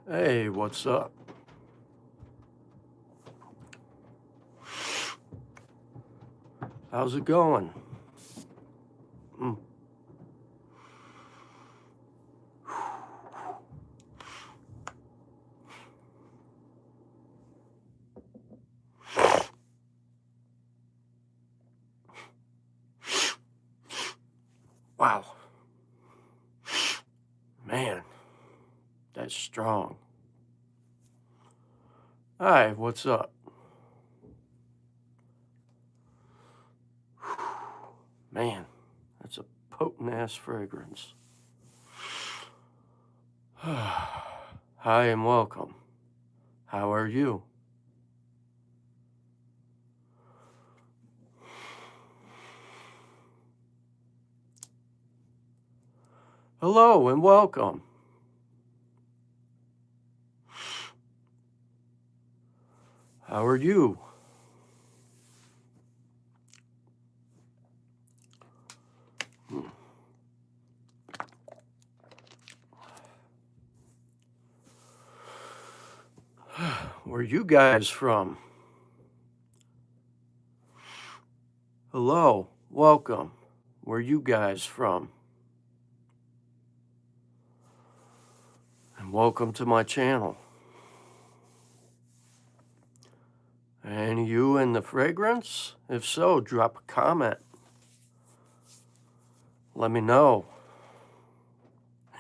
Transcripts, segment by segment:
Hey, what's up? How's it going? Wow. Man, that's strong. Hi, what's up? Man, that's a potent-ass fragrance. Hi and welcome. How are you? Hello and welcome. How are you? Where you guys from? Hello, welcome. Where you guys from? And welcome to my channel. And you in the fragrance? If so, drop a comment. Let me know.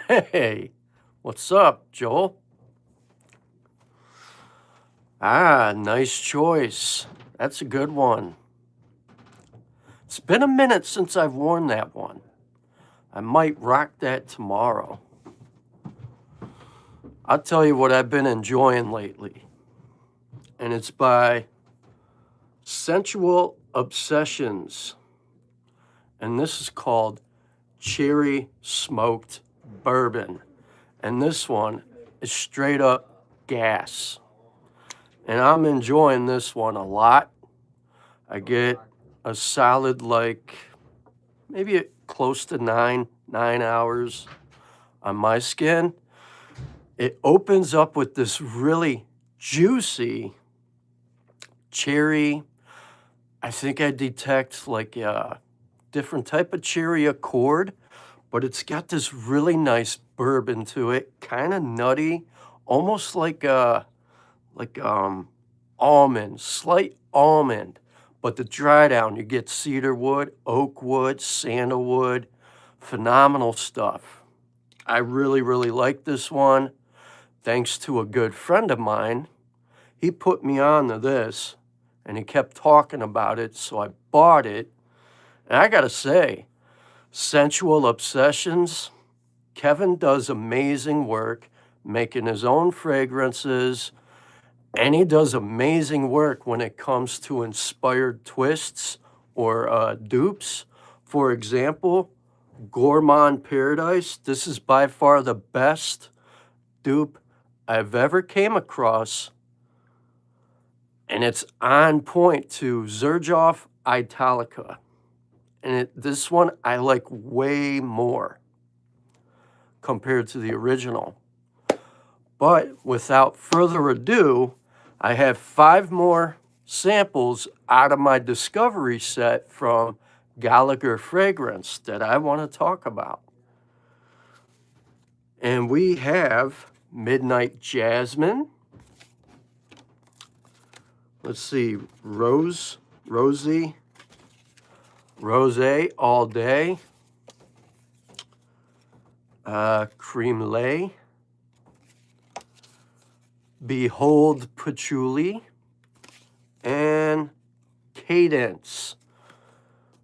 Hey, what's up, Joel? Ah, nice choice. That's a good one. It's been a minute since I've worn that one. I might rock that tomorrow. I'll tell you what I've been enjoying lately. And it's by Sensual Obsessions. And this is called Cherry Smoked Bourbon. And this one is straight up gas. And I'm enjoying this one a lot. I get a solid, like, maybe close to nine hours on my skin. It opens up with this really juicy cherry. I think I detect like a different type of cherry accord, but it's got this really nice bourbon to it, kind of nutty, almost like almond, slight almond. But the dry down, you get cedar wood, oak wood, sandalwood, phenomenal stuff. I really, really like this one. Thanks to a good friend of mine, he put me on to this and he kept talking about it, so I bought it. And I gotta say, Sensual Obsessions, Kevin does amazing work making his own fragrances, and he does amazing work when it comes to inspired twists or dupes. For example, Gourmand Paradise. This is by far the best dupe I've ever came across, and it's on point to Xerjoff Italica. And this one I like way more compared to the original. But without further ado, I have 5 more samples out of my discovery set from Gallagher Fragrance that I want to talk about. And we have Midnight Jasmine. Let's see, Rosé All Day, Cream Lait, Behold Patchouli, and Cadence.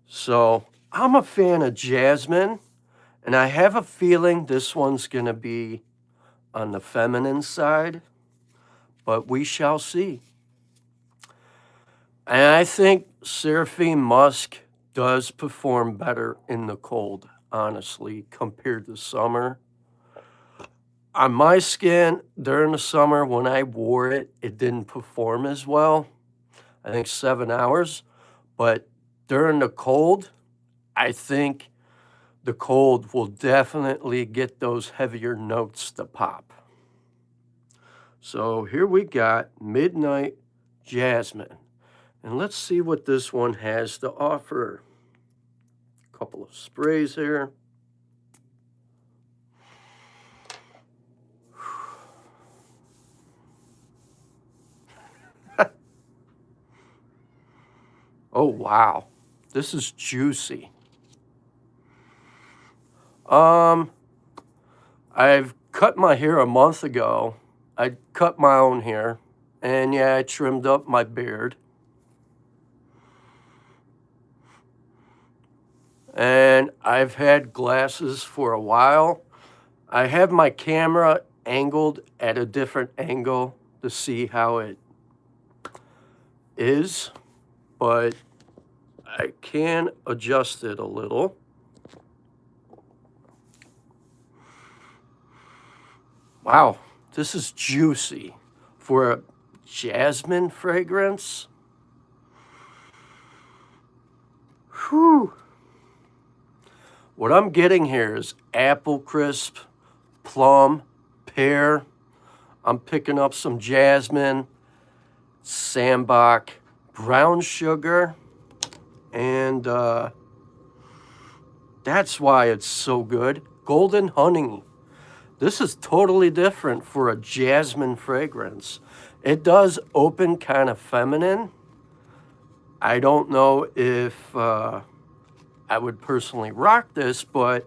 So I'm a fan of jasmine, and I have a feeling this one's going to be on the feminine side, but we shall see. And I think Seraphine Musk does perform better in the cold, honestly, compared to summer. On my skin, during the summer, when I wore it, it didn't perform as well. I think 7 hours. But during the cold, I think the cold will definitely get those heavier notes to pop. So here we got Midnight Jasmine. And let's see what this one has to offer. A couple of sprays here. Oh, wow. This is juicy. I've cut my hair a month ago. I cut my own hair. And yeah, I trimmed up my beard. And I've had glasses for a while. I have my camera angled at a different angle to see how it is, but I can adjust it a little. Wow, this is juicy for a jasmine fragrance. Whew. What I'm getting here is apple crisp, plum, pear. I'm picking up some jasmine, sambac, brown sugar, and that's why it's so good. Golden honey. This is totally different for a jasmine fragrance. It does open kind of feminine. I don't know if I would personally rock this, but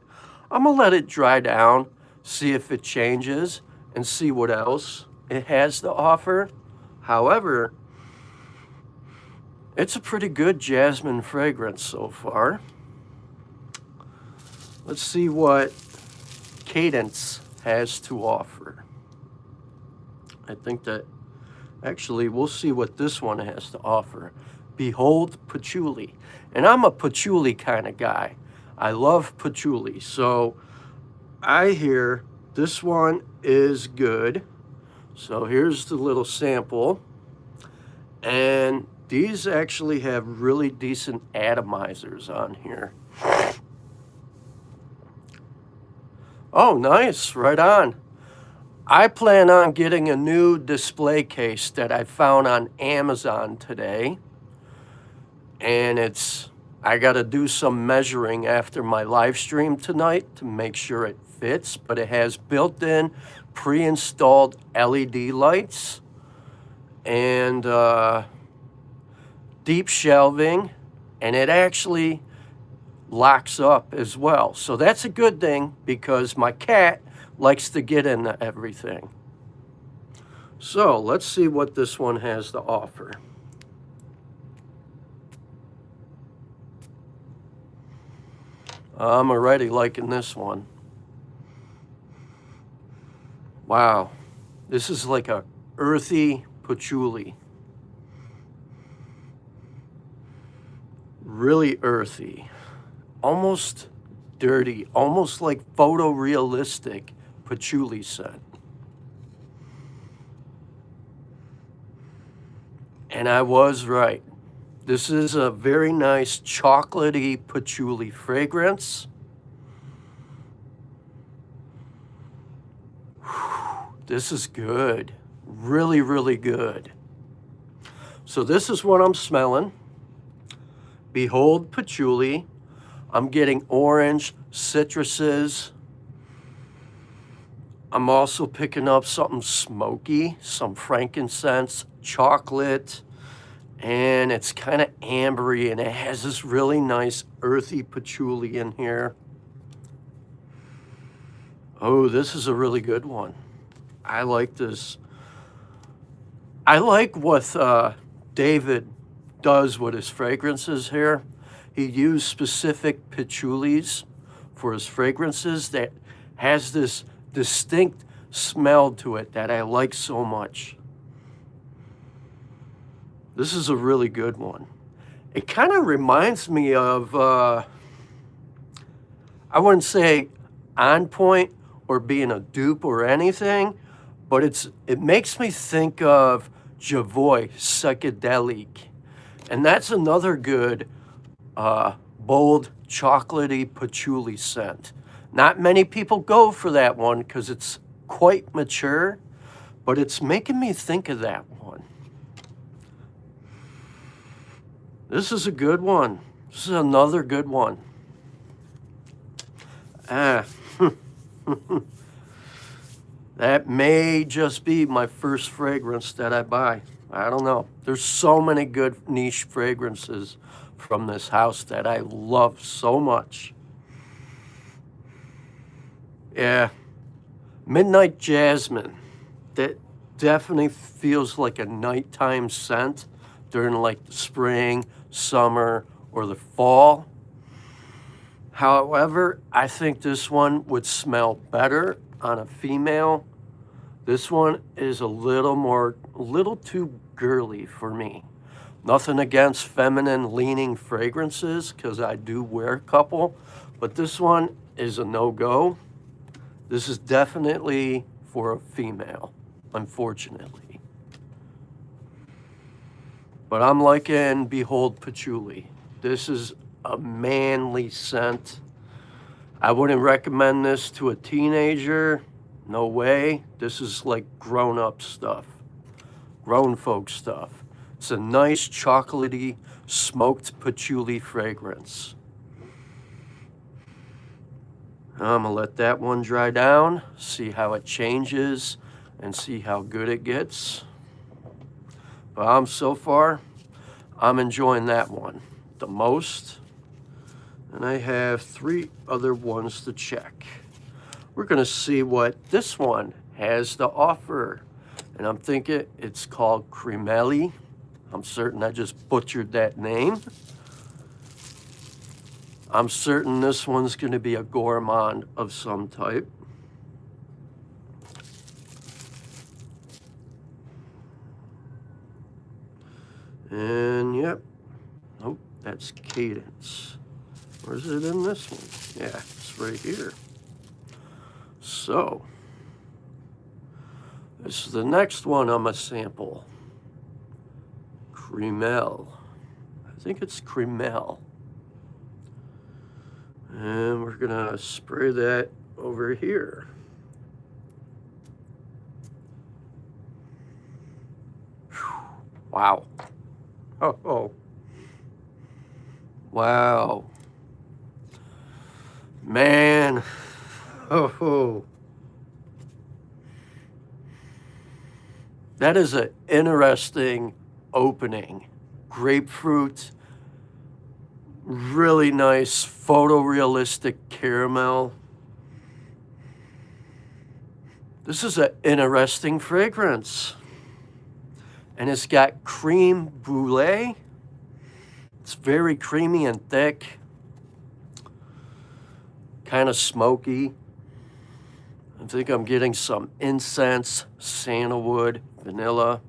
I'm gonna let it dry down, see if it changes, and see what else it has to offer. However, it's a pretty good jasmine fragrance so far. Let's see what Cadence has to offer. I think that actually we'll see what this one has to offer. Behold Patchouli. And I'm a patchouli kind of guy. I love patchouli. So I hear this one is good. So here's the little sample. And these actually have really decent atomizers on here. Oh, nice. Right on. I plan on getting a new display case that I found on Amazon today. And I got to do some measuring after my live stream tonight to make sure it fits. But it has built-in, pre-installed LED lights and deep shelving. And it actually locks up as well. So that's a good thing because my cat likes to get into everything. So let's see what this one has to offer. I'm already liking this one. Wow, this is like a earthy patchouli. Really earthy, almost dirty, almost like photorealistic patchouli scent. And I was right. This is a very nice chocolatey patchouli fragrance. This is good. Really, really good. So this is what I'm smelling. Behold Patchouli. I'm getting orange, citruses. I'm also picking up something smoky, some frankincense, chocolate, and it's kind of ambery, and it has this really nice earthy patchouli in here. Oh, this is a really good one. I like this. I like what David does with his fragrances here. He used specific patchoulis for his fragrances that has this distinct smell to it that I like so much. This is a really good one. It kind of reminds me of, I wouldn't say on point or being a dupe or anything, but it makes me think of Javoy Psychedelic. And that's another good bold chocolatey patchouli scent. Not many people go for that one because it's quite mature, but it's making me think of that one. This is a good one. This is another good one. That may just be my first fragrance that I buy. I don't know. There's so many good niche fragrances from this house that I love so much. Yeah. Midnight Jasmine. That definitely feels like a nighttime scent during like the spring, summer, or the fall. However, I think this one would smell better on a female. This one is a little too girly for me. Nothing against feminine leaning fragrances, because I do wear a couple, but this one is a no-go. This is definitely for a female, unfortunately. But I'm liking Behold Patchouli. This is a manly scent. I wouldn't recommend this to a teenager. No way. This is like grown-up stuff. Grown folk stuff. It's a nice chocolatey smoked patchouli fragrance. I'm gonna let that one dry down, see how it changes, and see how good it gets. But so far, I'm enjoying that one the most. And I have 3 other ones to check. We're gonna see what this one has to offer. And I'm thinking it's called Cremelli. I'm certain I just butchered that name. I'm certain this one's gonna be a gourmand of some type. And yep, nope, that's Cadence. Where's it in this one? Yeah, it's right here. So, this is the next one I'm gonna sample. Cremel. I think it's Cremel. And we're gonna spray that over here. Whew. Wow. Oh. Wow. Man. Oh. That is an interesting opening. Grapefruit, really nice photorealistic caramel. This is an interesting fragrance. And it's got creme brulee. It's very creamy and thick. Kind of smoky. I think I'm getting some incense, sandalwood, vanilla.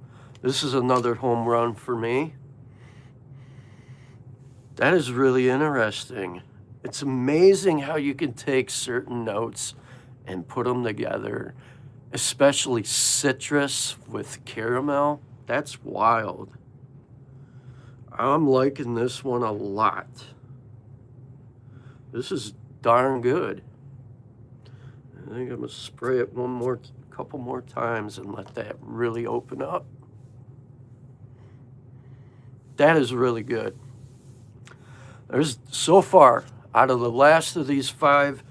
This is another home run for me. That is really interesting. It's amazing how you can take certain notes and put them together, especially citrus with caramel. That's wild. I'm liking this one a lot. This is darn good. I think I'm gonna spray it one more couple more times and let that really open up. That is really good. There's, so far, out of the last of these 5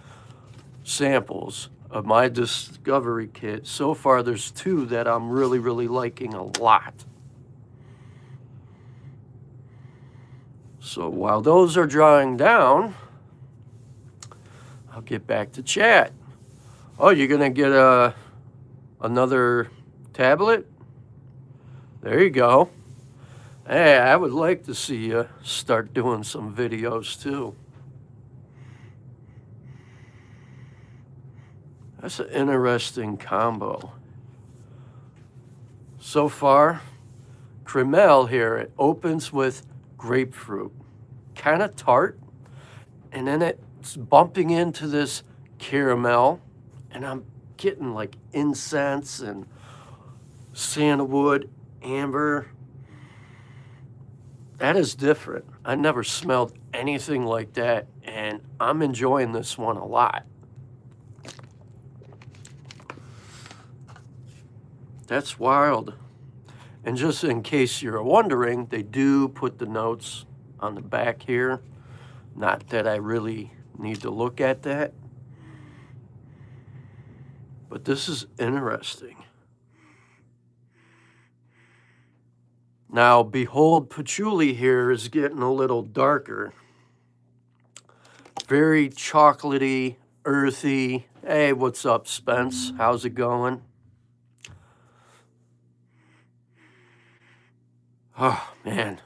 samples of my discovery kit, so far there's 2 that I'm really, really liking a lot. So while those are drying down, I'll get back to chat. Oh, you're gonna get another tablet? There you go. Hey, I would like to see you start doing some videos too. That's an interesting combo. So far, Cremel here, it opens with grapefruit, kind of tart, and then it's bumping into this caramel, and I'm getting like incense and sandalwood, amber. That is different. I never smelled anything like that, and I'm enjoying this one a lot. That's wild. And just in case you're wondering, they do put the notes on the back here. Not that I really need to look at that, but this is interesting. Now, Behold Patchouli here is getting a little darker. Very chocolatey, earthy. Hey, what's up, Spence? How's it going? Oh, man.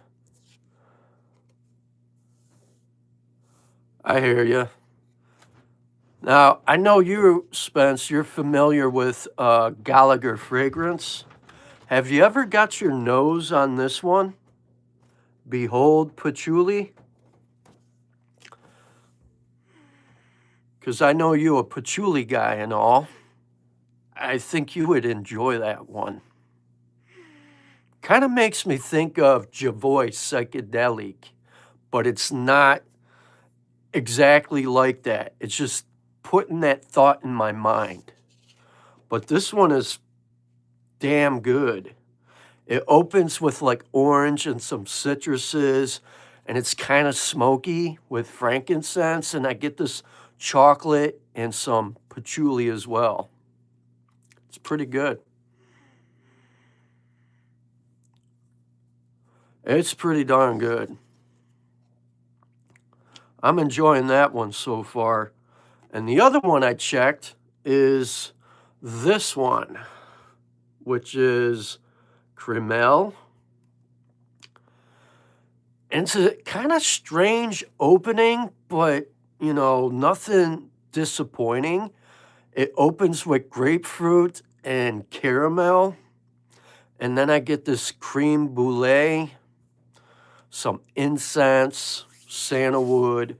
I hear you. Now, I know you, Spence, you're familiar with Gallagher Fragrance. Have you ever got your nose on this one? Behold Patchouli? Because I know you a patchouli guy and all. I think you would enjoy that one. Kind of makes me think of Javoy Psychedelic, but it's not exactly like that. It's just putting that thought in my mind. But this one is damn good. It opens with like orange and some citruses, and it's kind of smoky with frankincense, and I get this chocolate and some patchouli as well. It's pretty good. It's pretty darn good. I'm enjoying that one so far. And the other one I checked is this one, which is Cremel. And it's a kind of strange opening, but, you know, nothing disappointing. It opens with grapefruit and caramel. And then I get this creme brulee, some incense, sandalwood,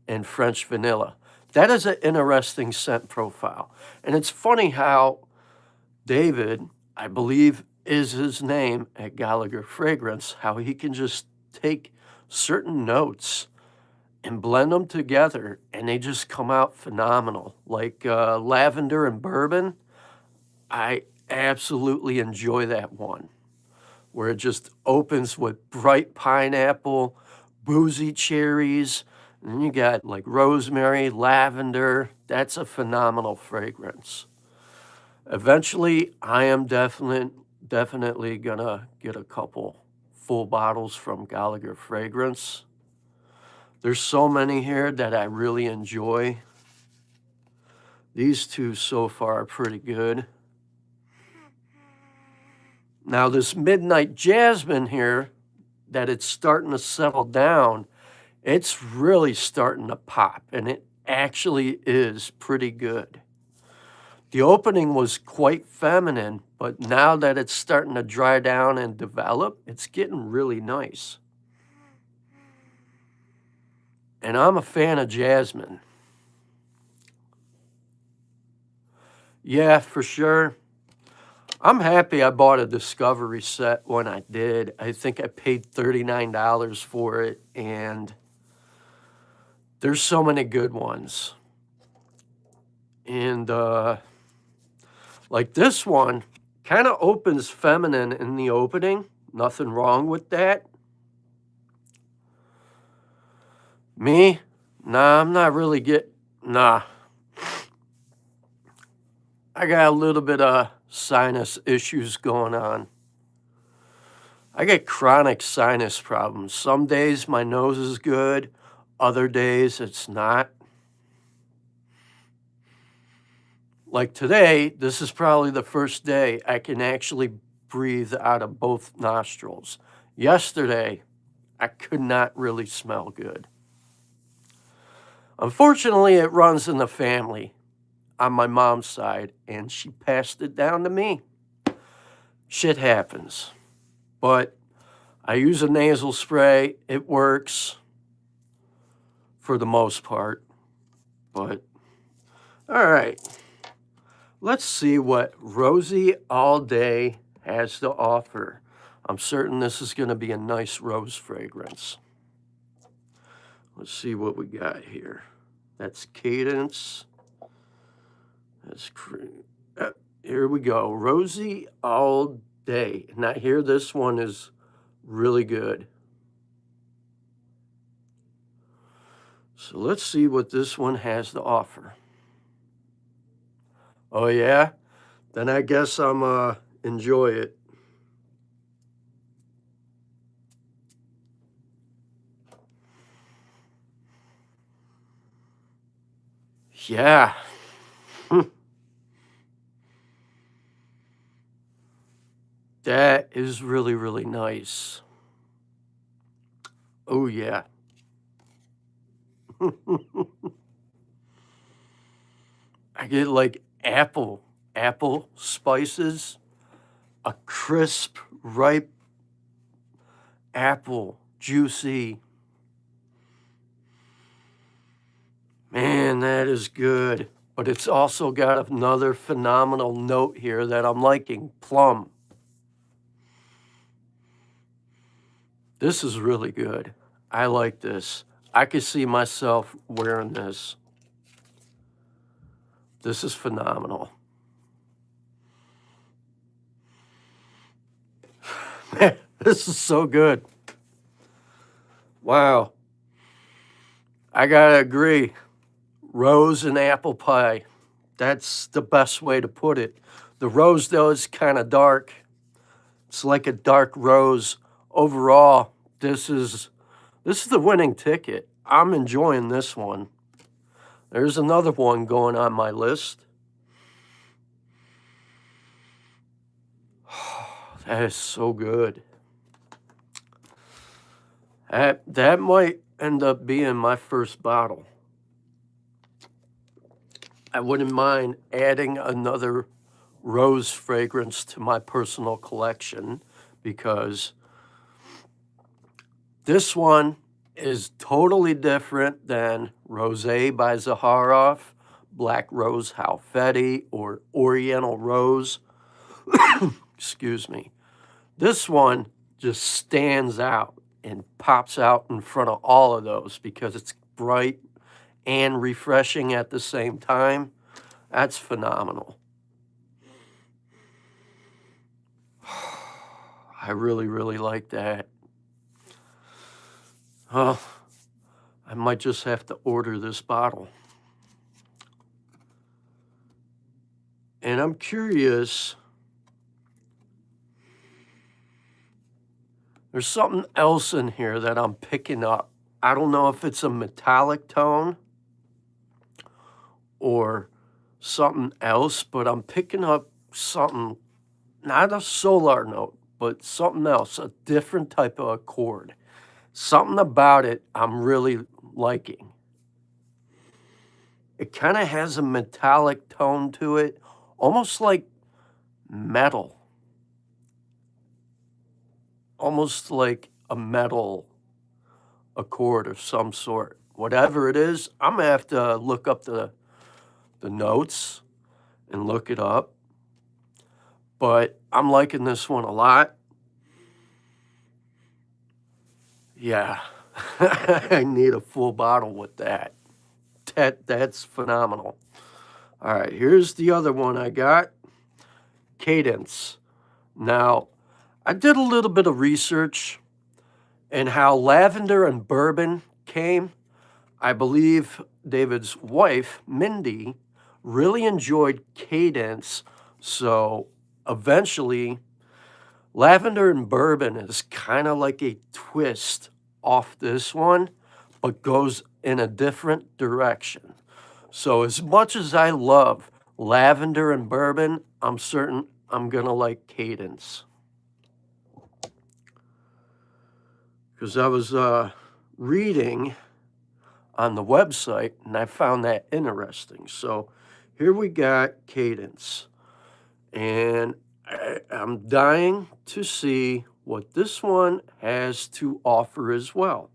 and French vanilla. That is an interesting scent profile. And it's funny how David, I believe is his name at Gallagher Fragrance, how he can just take certain notes and blend them together and they just come out phenomenal. Like lavender and bourbon, I absolutely enjoy that one, where it just opens with bright pineapple, boozy cherries, and then you got like rosemary, lavender. That's a phenomenal fragrance. Eventually, I am definitely gonna get a couple full bottles from Gallagher Fragrance. There's so many here that I really enjoy. These 2 so far are pretty good. Now this Midnight Jasmine here, that it's starting to settle down, it's really starting to pop, and it actually is pretty good. The opening was quite feminine, but now that it's starting to dry down and develop, it's getting really nice. And I'm a fan of jasmine. Yeah, for sure. I'm happy I bought a Discovery set when I did. I think I paid $39 for it, and there's so many good ones. And Like this one kind of opens feminine in the opening. Nothing wrong with that. Me? Nah, I'm not really nah. I got a little bit of sinus issues going on. I get chronic sinus problems. Some days my nose is good, other days it's not. Like today, this is probably the first day I can actually breathe out of both nostrils. Yesterday, I could not really smell good. Unfortunately, it runs in the family on my mom's side, and she passed it down to me. Shit happens. But I use a nasal spray. It works for the most part. But, all right. Let's see what Rosy All Day has to offer. I'm certain this is going to be a nice rose fragrance. Let's see what we got here. That's Cadence. That's here we go. Rosy All Day. Now here, this one is really good. So let's see what this one has to offer. Oh yeah? Then I guess I'm enjoy it. Yeah. That is really, really nice. Oh yeah. I get like apple spices, a crisp, ripe apple, juicy. Man, that is good. But it's also got another phenomenal note here that I'm liking, plum. This is really good. I like this. I could see myself wearing this. This is phenomenal. Man, this is so good. Wow. I gotta agree. Rose and apple pie. That's the best way to put it. The rose, though, is kind of dark. It's like a dark rose. Overall, this is the winning ticket. I'm enjoying this one. There's another one going on my list. That is so good. That might end up being my first bottle. I wouldn't mind adding another rose fragrance to my personal collection because this one is totally different than Rosé by Zaharoff, Black Rose Halfeti, or Oriental Rose. Excuse me. This one just stands out and pops out in front of all of those because it's bright and refreshing at the same time. That's phenomenal. I really, really like that. Oh, I might just have to order this bottle. And I'm curious, there's something else in here that I'm picking up. I don't know if it's a metallic tone or something else, but I'm picking up something, not a solar note, but something else, a different type of accord. Something about it I'm really liking. It kind of has a metallic tone to it, almost like metal. Almost like a metal accord of some sort. Whatever it is, I'm gonna have to look up the notes and look it up. But I'm liking this one a lot. Yeah, I need a full bottle with that. That's phenomenal. All right, here's the other one I got. Cadence. Now, I did a little bit of research and how lavender and bourbon came. I believe David's wife, Mindy, really enjoyed Cadence. So eventually, lavender and bourbon is kind of like a twist off this one, but goes in a different direction. So as much as I love lavender and bourbon, I'm certain I'm going to like Cadence. Because I was reading on the website and I found that interesting. So here we got Cadence. And I'm dying to see what this one has to offer as well.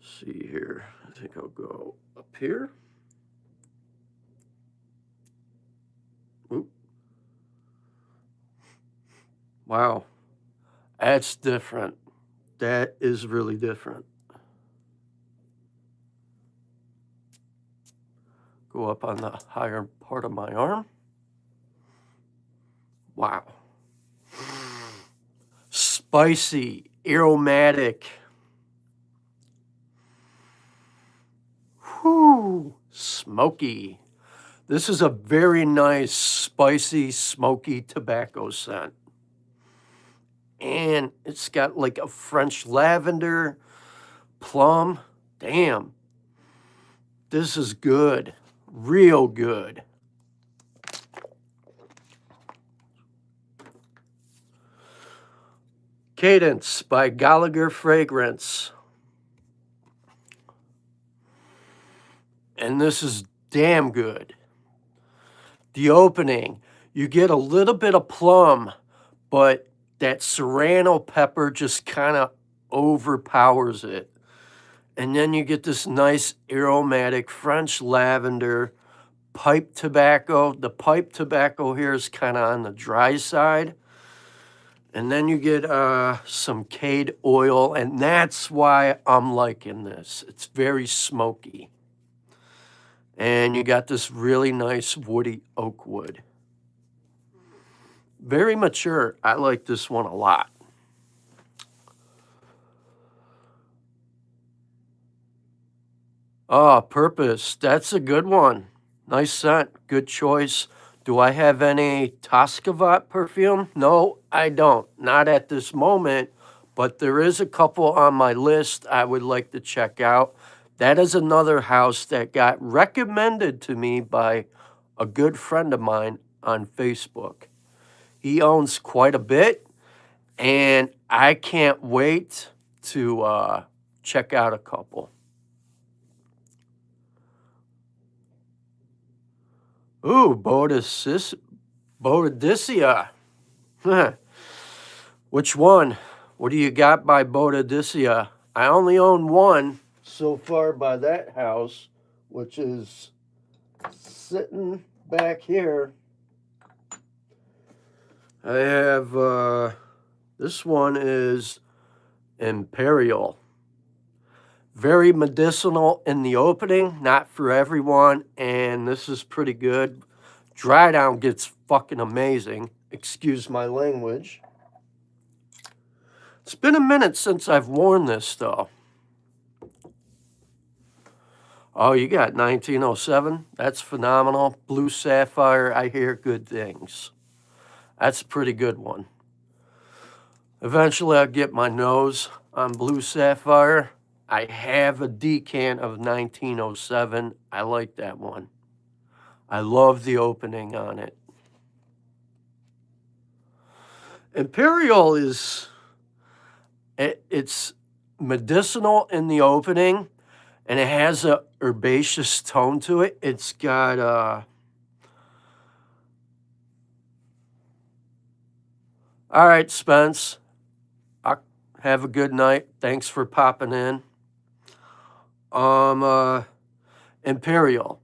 Let's see here. I think I'll go up here. Oop. Wow. That's different. That is really different. Go up on the higher part of my arm. Wow. Spicy, aromatic. Whew. Smoky. This is a very nice, spicy, smoky tobacco scent. And it's got like a French lavender, plum. Damn. This is good. Real good. Cadence by Gallagher Fragrance. And this is damn good. The opening, you get a little bit of plum, but that serrano pepper just kind of overpowers it. And then you get this nice aromatic French lavender, pipe tobacco. The pipe tobacco here is kind of on the dry side. And then you get some cade oil, and that's why I'm liking this. It's very smoky. And you got this really nice woody oak wood. Very mature. I like this one a lot. Oh, Purpose. That's a good one. Nice scent. Good choice. Do I have any Toscavat perfume? No, I don't. Not at this moment, but there is a couple on my list I would like to check out. That is another house that got recommended to me by a good friend of mine on Facebook. He owns quite a bit, and I can't wait to check out a couple. Ooh, Bodicea. Which one? What do you got by Bodicea? I only own one so far by that house, which is sitting back here. I have, this one is Imperial. Very medicinal in the opening, not for everyone, and this is pretty good. Dry down gets fucking amazing. Excuse my language. It's been a minute since I've worn this, though. Oh, you got 1907? That's phenomenal. Blue Sapphire, I hear good things. That's a pretty good one. Eventually, I'll get my nose on Blue Sapphire. I have a decant of 1907. I like that one. I love the opening on it. Imperial is, it's medicinal in the opening, and it has a herbaceous tone to it. It's got all right, Spence. Have a good night. Thanks for popping in. Imperial.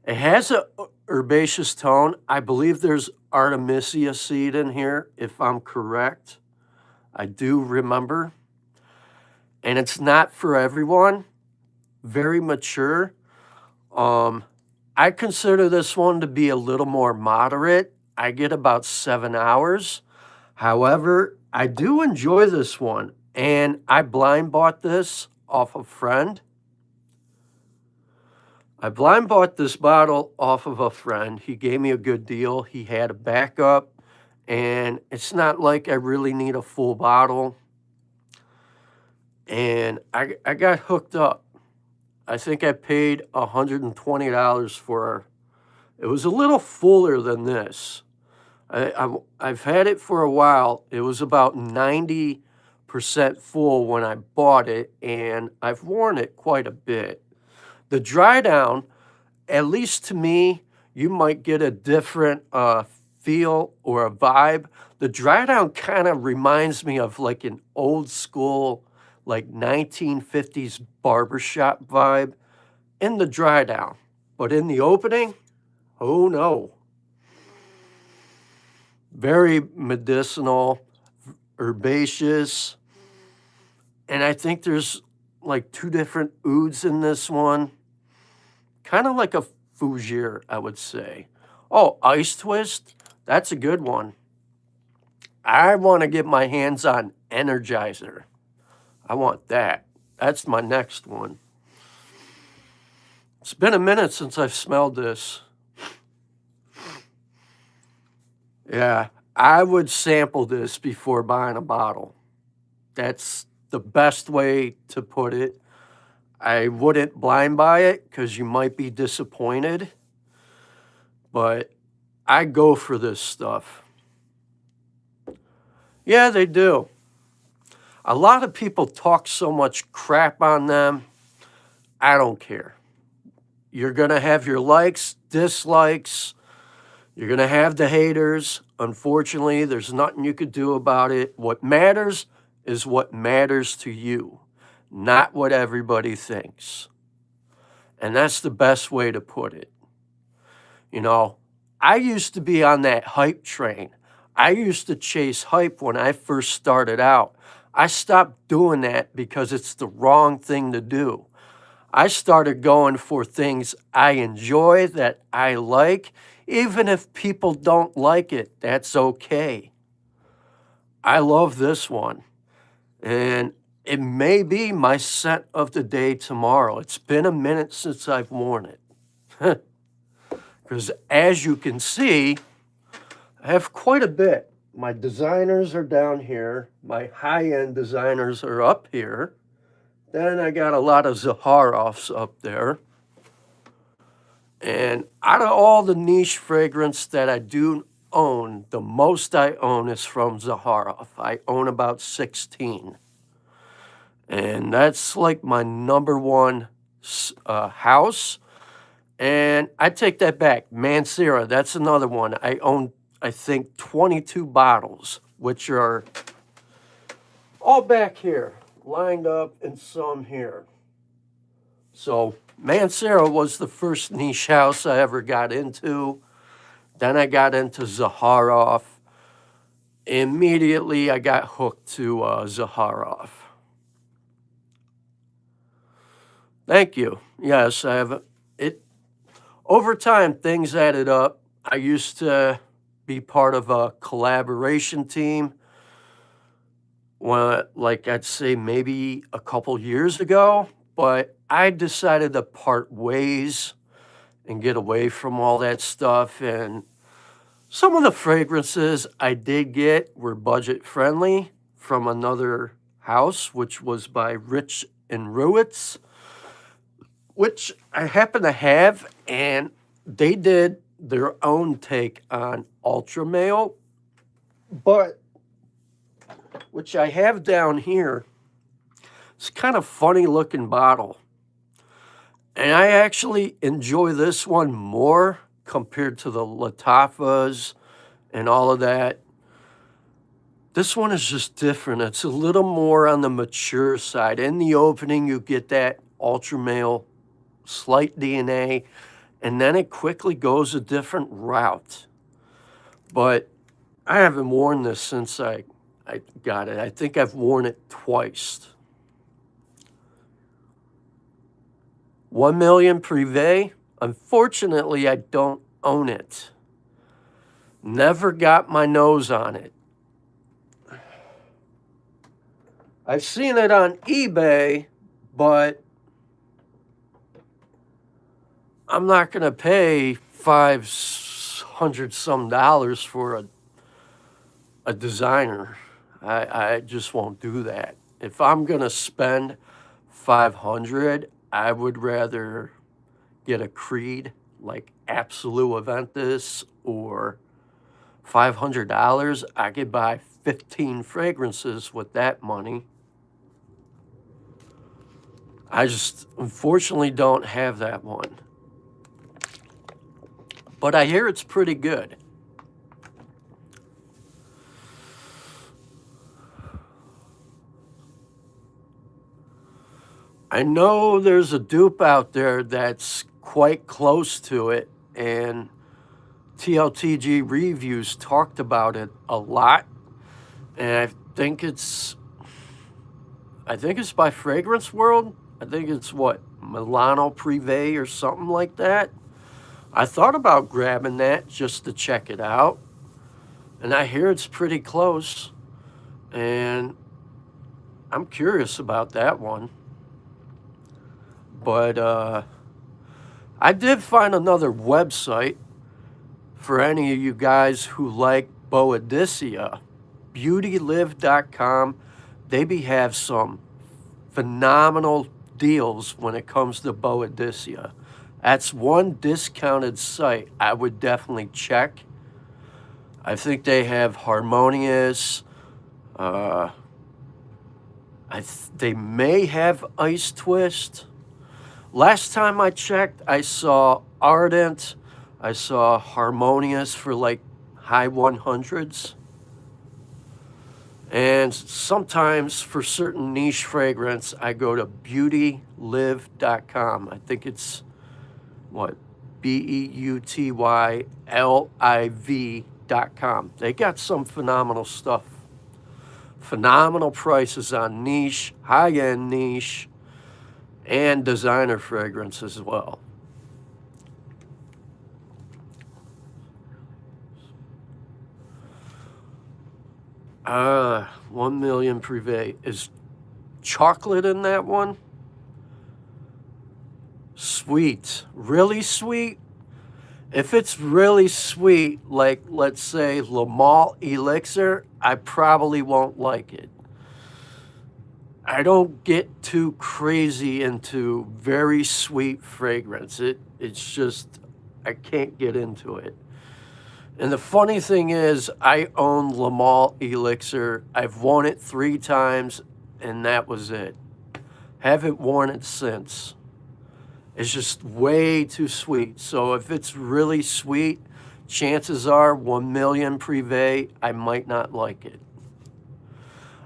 It has a herbaceous tone. I believe there's Artemisia seed in here, if I'm correct. I do remember. And it's not for everyone. Very mature. I I consider this one to be a little more moderate. I get about 7 hours. However, I do enjoy this one, and I blind bought this off a friend. I blind bought this bottle off of a friend. He gave me a good deal. He had a backup, and it's not like I really need a full bottle. And I got hooked up. I think I paid $120 for her. It was a little fuller than this. I've had it for a while. It was about 90% full when I bought it, and I've worn it quite a bit. The dry down, at least to me, you might get a different feel or a vibe. The dry down kind of reminds me of like an old school, like 1950s barbershop vibe in the dry down. But in the opening, oh no. Very medicinal, herbaceous. And I think there's like 2 different ouds in this one. Kind of like a fougere, I would say. Oh, Ice Twist. That's a good one. I want to get my hands on Energizer. I want that. That's my next one. It's been a minute since I've smelled this. Yeah, I would sample this before buying a bottle. That's the best way to put it. I wouldn't blind buy it because you might be disappointed, but I go for this stuff. Yeah, they do. A lot of people talk so much crap on them. I don't care. You're going to have your likes, dislikes. You're going to have the haters. Unfortunately, there's nothing you could do about it. What matters is what matters to you, not what everybody thinks. And that's the best way to put it. You know, I used to be on that hype train. I used to chase hype when I first started out. I stopped doing that because it's the wrong thing to do. I started going for things I enjoy, that I like. Even if people don't like it, that's okay. I love this one. And it may be my scent of the day tomorrow. It's been a minute since I've worn it. Because as you can see, I have quite a bit. My designers are down here. My high-end designers are up here. Then I got a lot of Zaharoffs up there. And out of all the niche fragrance that I do own, the most I own is from Zaharoff. I own about 16. And that's like my number one house. And I take that back. Mancera, that's another one. I own, I think, 22 bottles, which are all back here, lined up, and some here. So Mancera was the first niche house I ever got into. Then I got into Zaharoff. Immediately, I got hooked to Zaharoff. Thank you. Yes, I have it. Over time, things added up. I used to be part of a collaboration team. Well, like I'd say maybe a couple years ago, but I decided to part ways and get away from all that stuff. And some of the fragrances I did get were budget friendly from another house, which was by Rich and Ruitz, which I happen to have, and they did their own take on Ultra Male, but which I have down here. It's kind of funny looking bottle. And I actually enjoy this one more compared to the Latafas and all of that. This one is just different. It's a little more on the mature side. In the opening, you get that Ultra Male, slight DNA, and then it quickly goes a different route. But I haven't worn this since I got it. I think I've worn it twice. 1 million Privé, Unfortunately, I don't own it. Never got my nose on it. I've seen it on eBay, but I'm not going to pay $500 some for a designer. I just won't do that. If I'm going to spend 500, I would rather get a Creed like Absolute Aventus, or $500. I could buy 15 fragrances with that money. I just unfortunately don't have that one. But I hear it's pretty good. I know there's a dupe out there that's quite close to it, and TLTG Reviews talked about it a lot, and I think it's by Fragrance World. I think it's what, Milano Privé or something like that. I thought about grabbing that just to check it out, and I hear it's pretty close, and I'm curious about that one. But I did find another website for any of you guys who like Boadicea, beautylive.com. They have some phenomenal deals when it comes to Boadicea. That's one discounted site I would definitely check. I think they have Harmonious. They may have Ice Twist. Last time I checked, I saw Ardent. I saw Harmonious for like high 100s. And sometimes for certain niche fragrance, I go to beautylive.com. I think it's, what, BEUTYLIV.com. They got some phenomenal stuff. Phenomenal prices on niche, high-end niche, and designer fragrance as well. $1 million Privé. Is chocolate in that one? Sweet. Really sweet? If it's really sweet, like let's say Le Male Elixir, I probably won't like it. I don't get too crazy into very sweet fragrance. It's just, I can't get into it. And the funny thing is, I own Le Male Elixir. I've worn it 3 times, and that was it. Haven't worn it since. It's just way too sweet. So if it's really sweet, chances are 1 million Privé, I might not like it.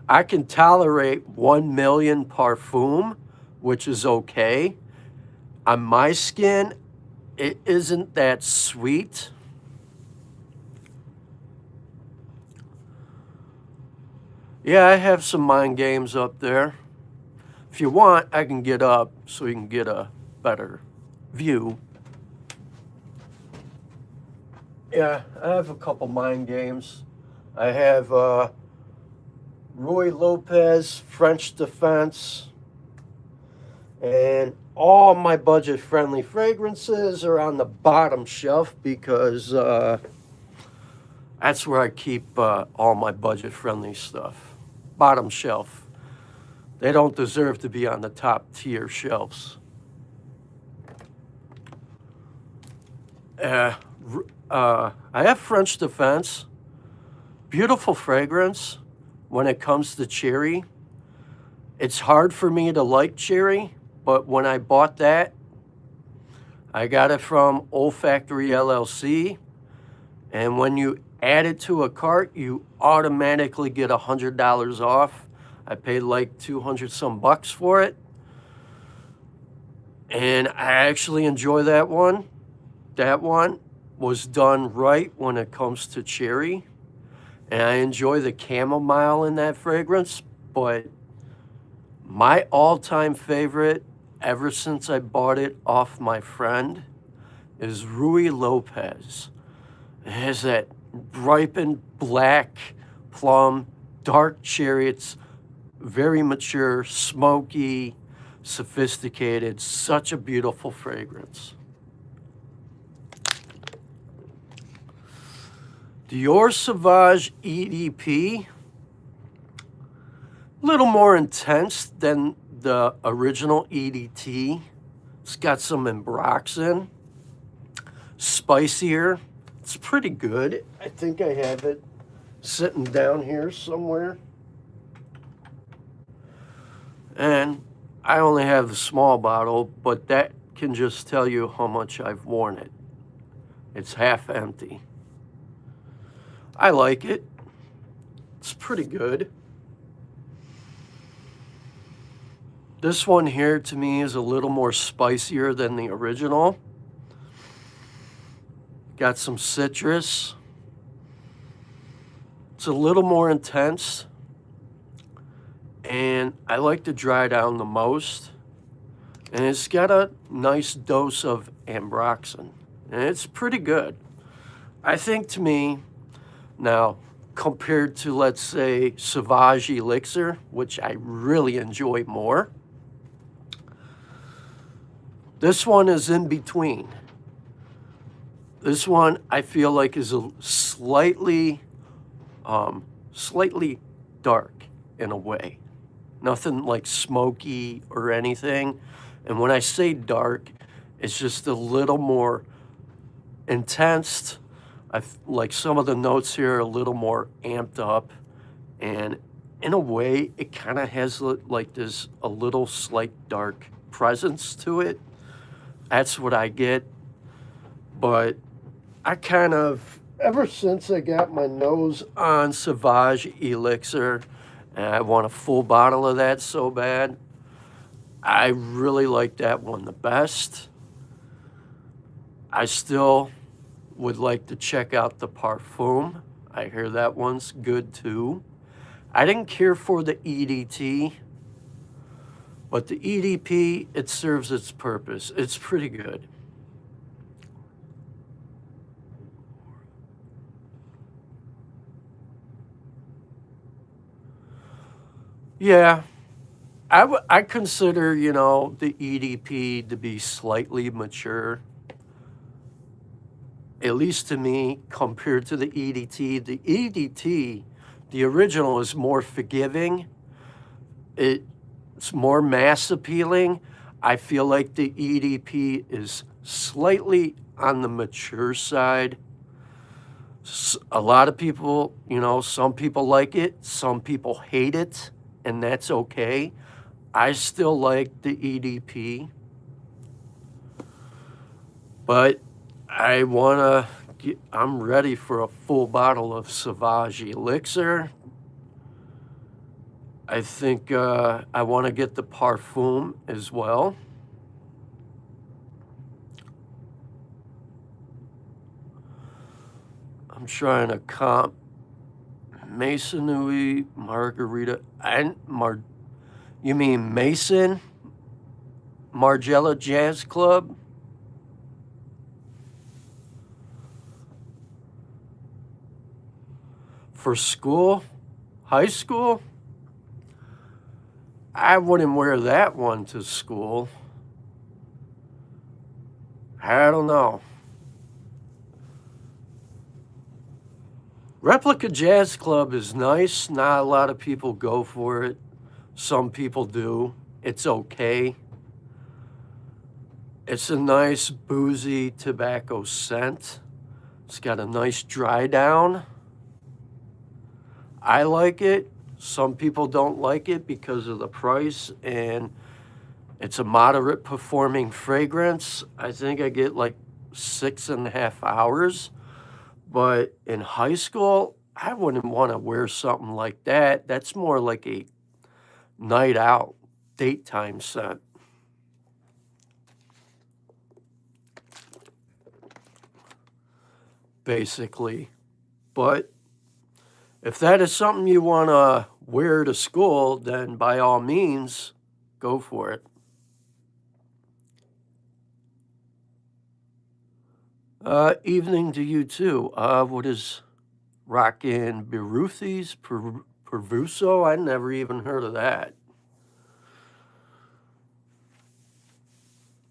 I can tolerate 1 million Perfume, which is okay. On my skin, it isn't that sweet. Yeah, I have some mind games up there. If you want, I can get up so you can get a better view. Yeah, I have a couple mind games. I have Ruy Lopez, French Defense, and all my budget-friendly fragrances are on the bottom shelf because that's where I keep all my budget-friendly stuff. Bottom shelf. They don't deserve to be on the top tier shelves. I have French Defense. Beautiful fragrance when it comes to cherry. It's hard for me to like cherry, but when I bought that, I got it from Olfactory LLC, and when you add it to a cart, you automatically get $100 off. I paid like 200 some bucks for it, and I actually enjoy that one. That one was done right when it comes to cherry, and I enjoy the chamomile in that fragrance, but my all-time favorite, ever since I bought it off my friend, is Rui Lopez. It has that ripened black plum, dark cherry. It's very mature, smoky, sophisticated. Such a beautiful fragrance. Dior Sauvage EDP. A little more intense than the original EDT. It's got some ambroxan. Spicier. It's pretty good. I think I have it sitting down here somewhere. And I only have the small bottle, but that can just tell you how much I've worn it. It's half empty. I like it. It's pretty good. This one here to me is a little more spicier than the original. Got some citrus. It's a little more intense. And I like to dry down the most. And it's got a nice dose of ambroxan. And it's pretty good. I think to me, now, compared to, let's say, Sauvage Elixir, which I really enjoy more, this one is in between. This one I feel like is a slightly dark in a way. Nothing like smoky or anything. And when I say dark, it's just a little more intense. Like some of the notes here are a little more amped up. And in a way, it kind of has like this a little slight dark presence to it. That's what I get. But I kind of, ever since I got my nose on Sauvage Elixir, and I want a full bottle of that so bad, I really like that one the best. I still would like to check out the Perfume. I hear that one's good too. I didn't care for the EDT, but the EDP, it serves its purpose. It's pretty good. Yeah, I consider, you know, the EDP to be slightly mature, at least to me, compared to the EDT. The EDT, the original, is more forgiving. It's more mass appealing. I feel like the EDP is slightly on the mature side. A lot of people, you know, some people like it, some people hate it, and that's okay. I still like the EDP, but I'm ready for a full bottle of Sauvage Elixir. I think I want to get the Perfume as well. I'm trying to comp Masonry Margarita and you mean Mason Margiela Jazz Club? For school? High school? I wouldn't wear that one to school. I don't know. Replica Jazz Club is nice. Not a lot of people go for it. Some people do. It's okay. It's a nice boozy tobacco scent. It's got a nice dry down. I like it. Some people don't like it because of the price, and it's a moderate performing fragrance. I think I get like 6.5 hours. But in high school, I wouldn't want to wear something like that. That's more like a night out, daytime scent. Basically. But if that is something you want to wear to school, then by all means, go for it. Evening to you too. What is rockin' Beruthi's Pervuso? I never even heard of that.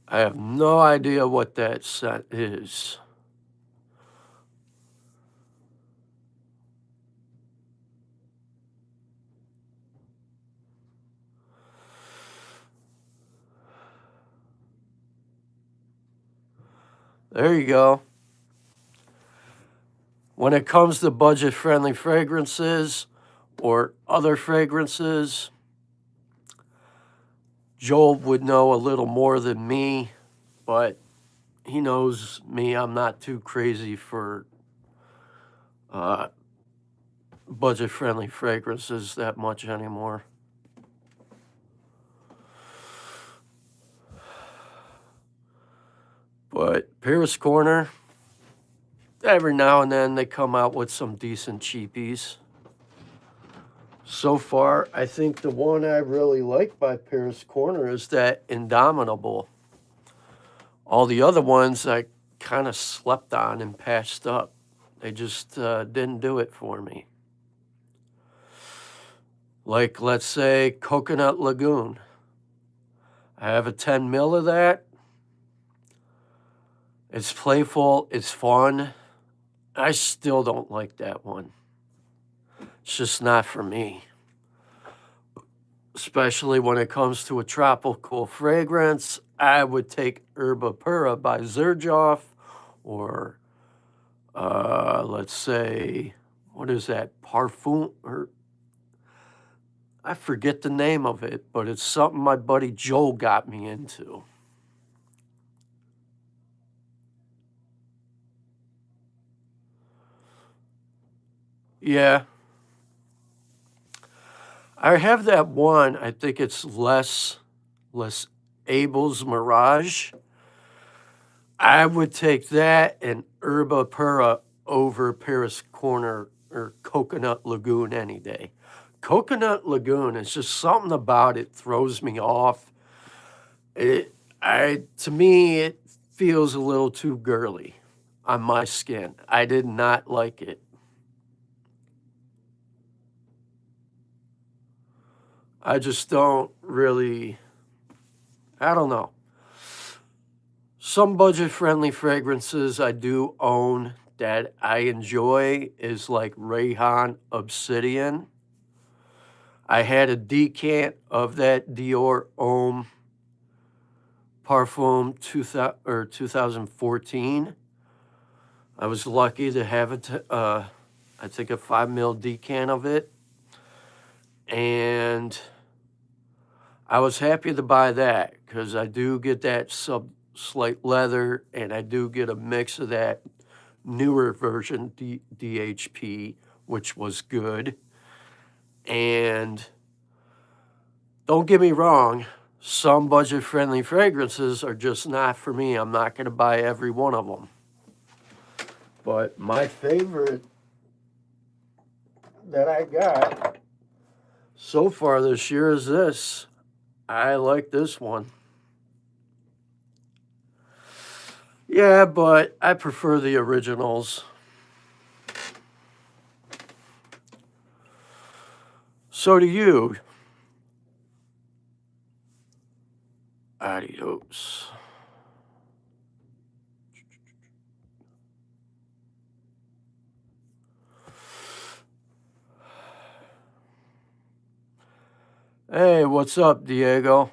I have no idea what that scent is. There you go. When it comes to budget-friendly fragrances or other fragrances, Joel would know a little more than me, but he knows me. I'm not too crazy for budget-friendly fragrances that much anymore. But Paris Corner, every now and then they come out with some decent cheapies. So far, I think the one I really like by Paris Corner is that Indomitable. All the other ones I kind of slept on and passed up. They just didn't do it for me. Like, let's say, Coconut Lagoon. I have a 10 mil of that. It's playful, it's fun. I still don't like that one. It's just not for me. Especially when it comes to a tropical fragrance, I would take Herba Pura by Xerjoff, or let's say, what is that, Perfume, or I forget the name of it, but it's something my buddy Joel got me into. Yeah. I have that one. I think it's Les Abel's Mirage. I would take that and Herba Pura over Paris Corner or Coconut Lagoon any day. Coconut Lagoon is just something about it throws me off. To me, it feels a little too girly on my skin. I did not like it. I just don't really, I don't know. Some budget-friendly fragrances I do own that I enjoy is like Rayhan Obsidian. I had a decant of that Dior Homme Parfum 2014. I was lucky to have it. I think a 5 mil decant of it, and I was happy to buy that because I do get that slight leather, and I do get a mix of that newer version DHP, which was good. And don't get me wrong, some budget-friendly fragrances are just not for me. I'm not going to buy every one of them. But my favorite that I got so far this year is this. I like this one. Yeah, but I prefer the originals. So do you. Adios. Hey, what's up, Diego?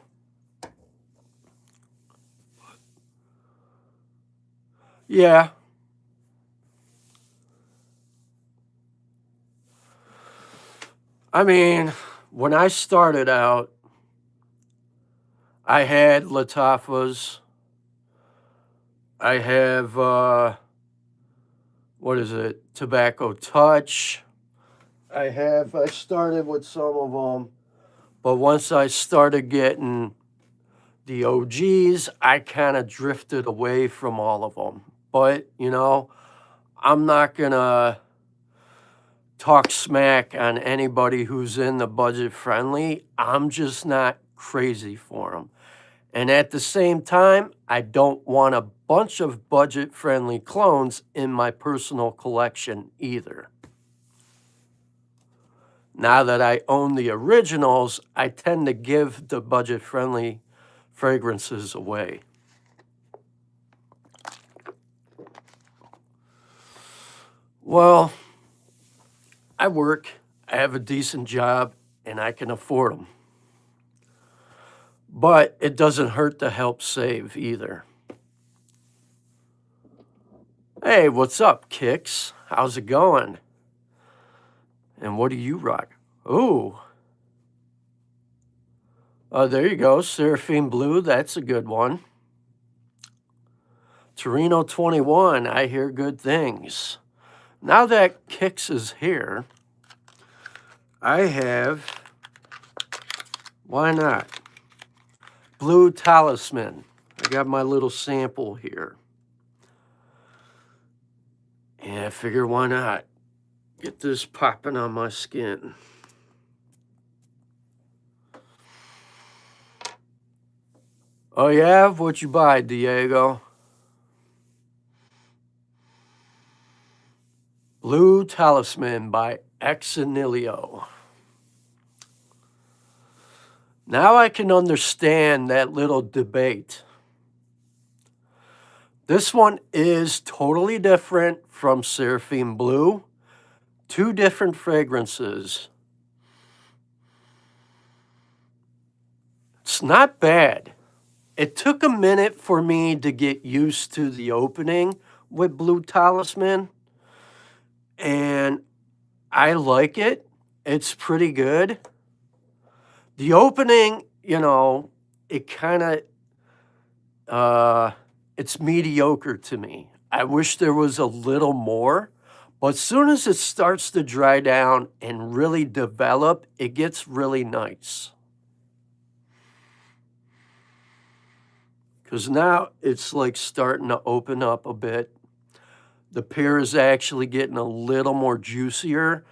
Yeah. I mean, when I started out, I had Lattafas. I have, what is it? Tobacco Touch. I started with some of them, but once I started getting the OGs, I kind of drifted away from all of them. But, you know, I'm not going to talk smack on anybody who's in the budget friendly. I'm just not crazy for them. And at the same time, I don't want a bunch of budget-friendly clones in my personal collection either. Now that I own the originals, I tend to give the budget-friendly fragrances away. Well, I work, I have a decent job, and I can afford them. But it doesn't hurt to help save either. Hey, what's up, Kicks? How's it going? And what do you rock? Ooh. There you go, Seraphine Blue, that's a good one. Torino 21, I hear good things. Now that Kicks is here, I have, why not? Blue Talisman. I got my little sample here. And I figure why not? Get this popping on my skin. Oh yeah? What'd you buy, Diego? Blue Talisman by Exanilio. Now I can understand that little debate. This one is totally different from Seraphine Blue. Two different fragrances. It's not bad. It took a minute for me to get used to the opening with Blue Talisman, and I like it. It's pretty good. The opening, you know, it kind of, it's mediocre to me. I wish there was a little more, but as soon as it starts to dry down and really develop, it gets really nice. Because now it's like starting to open up a bit. The pear is actually getting a little more juicier.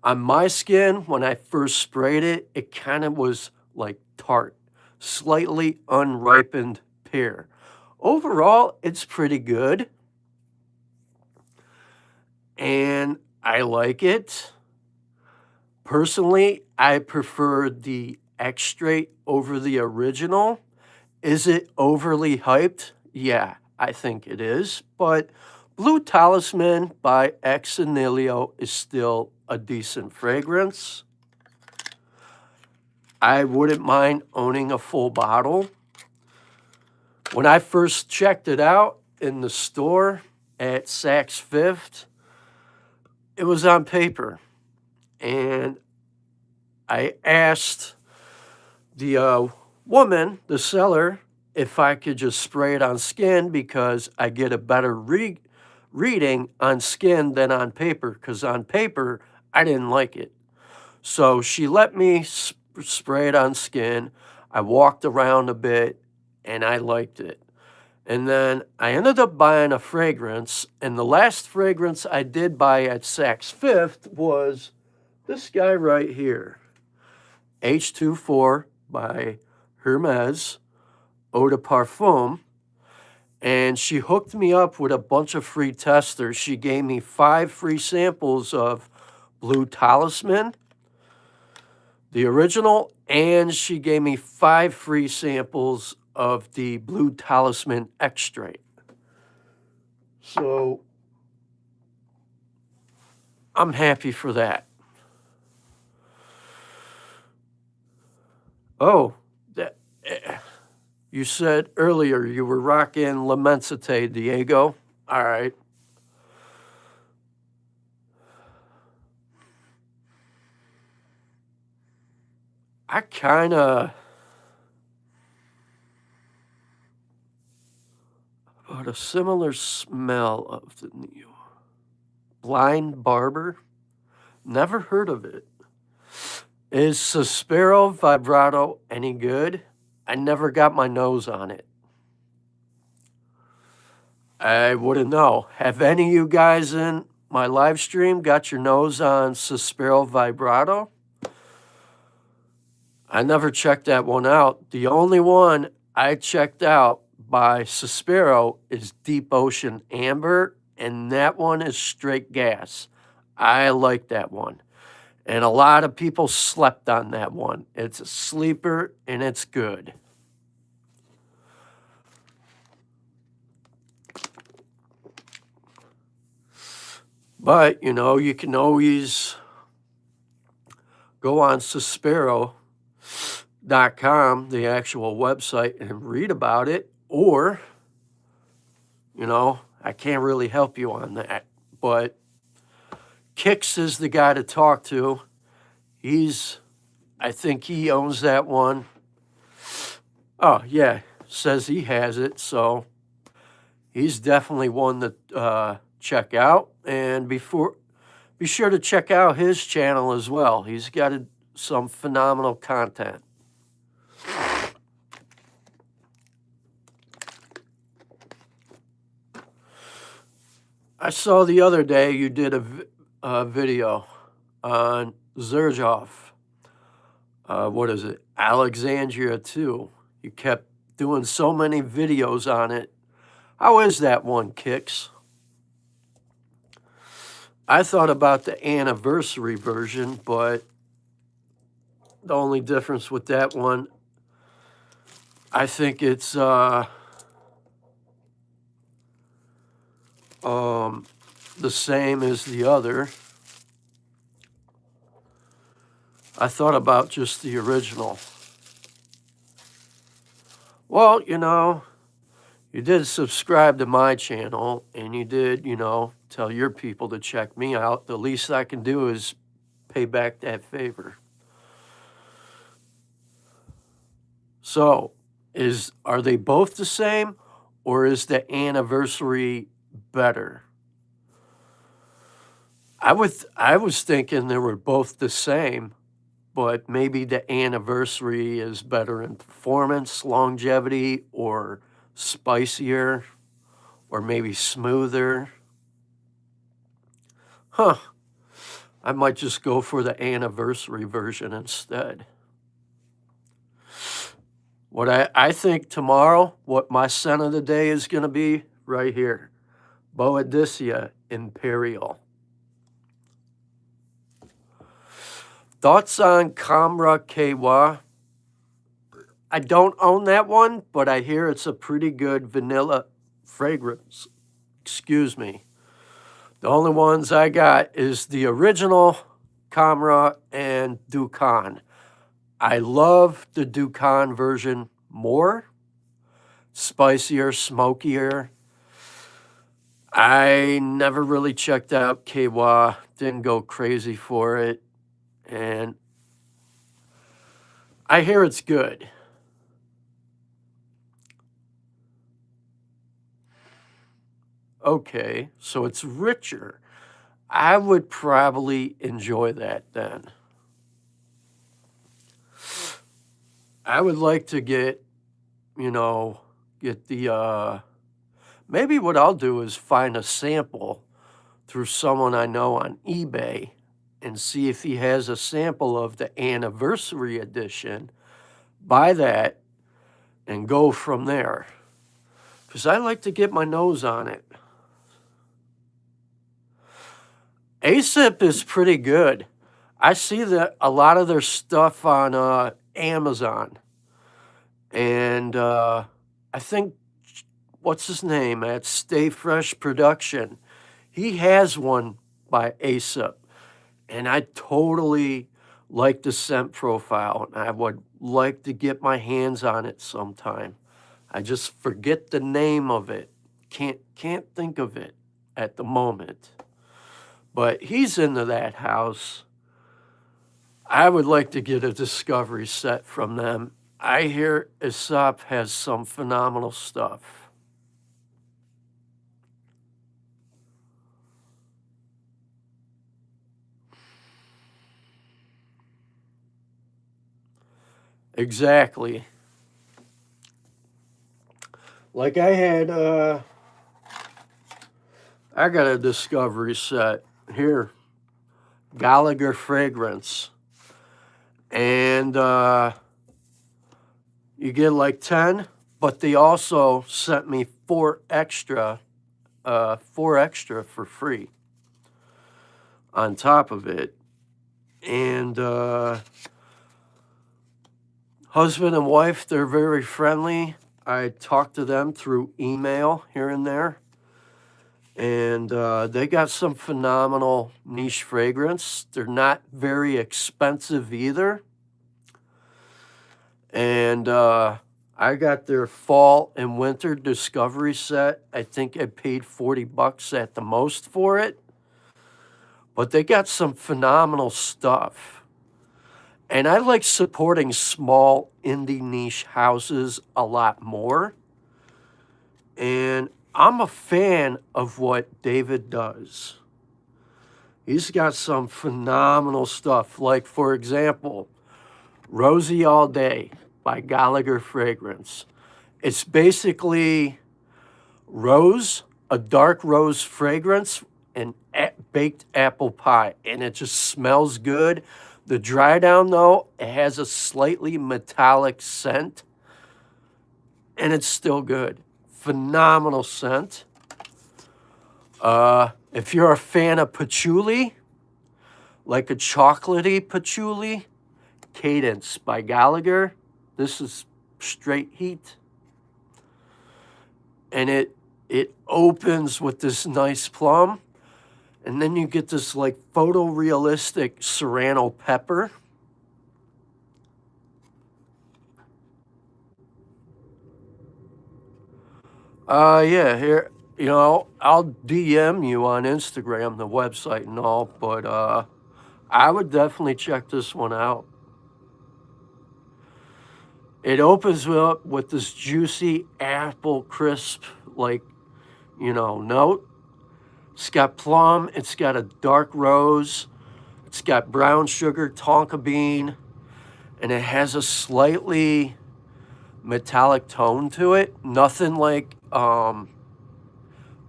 On my skin, when I first sprayed it, it kind of was like tart, slightly unripened pear. Overall, it's pretty good. And I like it. Personally, I prefer the extrait over the original. Is it overly hyped? Yeah, I think it is. But Blue Talisman by Exanilio is still a decent fragrance. I wouldn't mind owning a full bottle. When I first checked it out in the store at Saks Fifth, it was on paper. And I asked the woman, the seller, if I could just spray it on skin because I get a better reading on skin than on paper, because on paper, I didn't like it. So she let me spray it on skin. I walked around a bit, and I liked it. And then I ended up buying a fragrance, and the last fragrance I did buy at Saks Fifth was this guy right here, H24 by Hermes, Eau de Parfum. And she hooked me up with a bunch of free testers. She gave me 5 free samples of Blue Talisman, the original, and she gave me 5 free samples of the Blue Talisman extrait. So I'm happy for that. Oh, you said earlier you were rocking L'Immensité, Diego. All right. I kind of... But a similar smell of the new Blind Barber. Never heard of it. Is Suspiro Vibrato any good? I never got my nose on it. I wouldn't know. Have any of you guys in my live stream got your nose on Suspiro Vibrato? I never checked that one out. The only one I checked out by Suspiro is Deep Ocean Amber, and that one is straight gas. I like that one. And a lot of people slept on that one. It's a sleeper and it's good. But, you know, you can always go on Suspiro.com, the actual website, and read about it. Or, you know, I can't really help you on that. But Kix is the guy to talk to. I think he owns that one. Oh, yeah, says he has it. So he's definitely one to check out. And be sure to check out his channel as well. He's got some phenomenal content. I saw the other day you did a video on Zerjoff. What is it? Alexandria 2. You kept doing so many videos on it. How is that one, Kix? I thought about the anniversary version, but the only difference with that one, I think it's the same as the other. I thought about just the original. Well, you know, you did subscribe to my channel, and you did, you know, tell your people to check me out. The least I can do is pay back that favor. So, are they both the same, or is the anniversary better? I was thinking they were both the same, but maybe the anniversary is better in performance, longevity, or spicier, or maybe smoother. Huh. I might just go for the anniversary version instead. What I think tomorrow, what my scent of the day is going to be right here. Boadicea Imperial. Thoughts on Camera KY? I don't own that one, but I hear it's a pretty good vanilla fragrance. Excuse me. The only ones I got is the original Camera and Ducan. I love the Ducan version more. Spicier, smokier. I never really checked out KY. Didn't go crazy for it. And I hear it's good. Okay, so it's richer. I would probably enjoy that then. I would like to get the, maybe what I'll do is find a sample through someone I know on eBay and see if he has a sample of the anniversary edition, buy that, and go from there. Because I like to get my nose on it. ASIP is pretty good. I see that a lot of their stuff on Amazon. And I think, what's his name, at Stay Fresh Production, he has one by ASIP. And I totally like the scent profile. And I would like to get my hands on it sometime. I just forget the name of it. Can't think of it at the moment. But he's into that house. I would like to get a discovery set from them. I hear Aesop has some phenomenal stuff. Exactly. Like I got a discovery set here. Gallagher Fragrance. And you get like 10 but they also sent me four extra for free on top of it. And husband and wife, they're very friendly. I talk to them through email here and there. And they got some phenomenal niche fragrance. They're not very expensive either. And I got their fall and winter discovery set. I think I paid $40 at the most for it. But they got some phenomenal stuff. And I like supporting small indie niche houses a lot more. And I'm a fan of what David does. He's got some phenomenal stuff. Like, for example, Rosy All Day by Gallagher Fragrance. It's basically rose, a dark rose fragrance, and baked apple pie. And it just smells good. The dry down, though, it has a slightly metallic scent, and it's still good. Phenomenal scent. If you're a fan of patchouli, like a chocolatey patchouli, Cadence by Gallagher. This is straight heat. And it opens with this nice plum. And then you get this like photorealistic serrano pepper. Yeah, here, you know, I'll DM you on Instagram, the website and all, but I would definitely check this one out. It opens up with this juicy apple crisp, like, you know, note. It's got plum, it's got a dark rose, it's got brown sugar, tonka bean, and it has a slightly metallic tone to it. Nothing like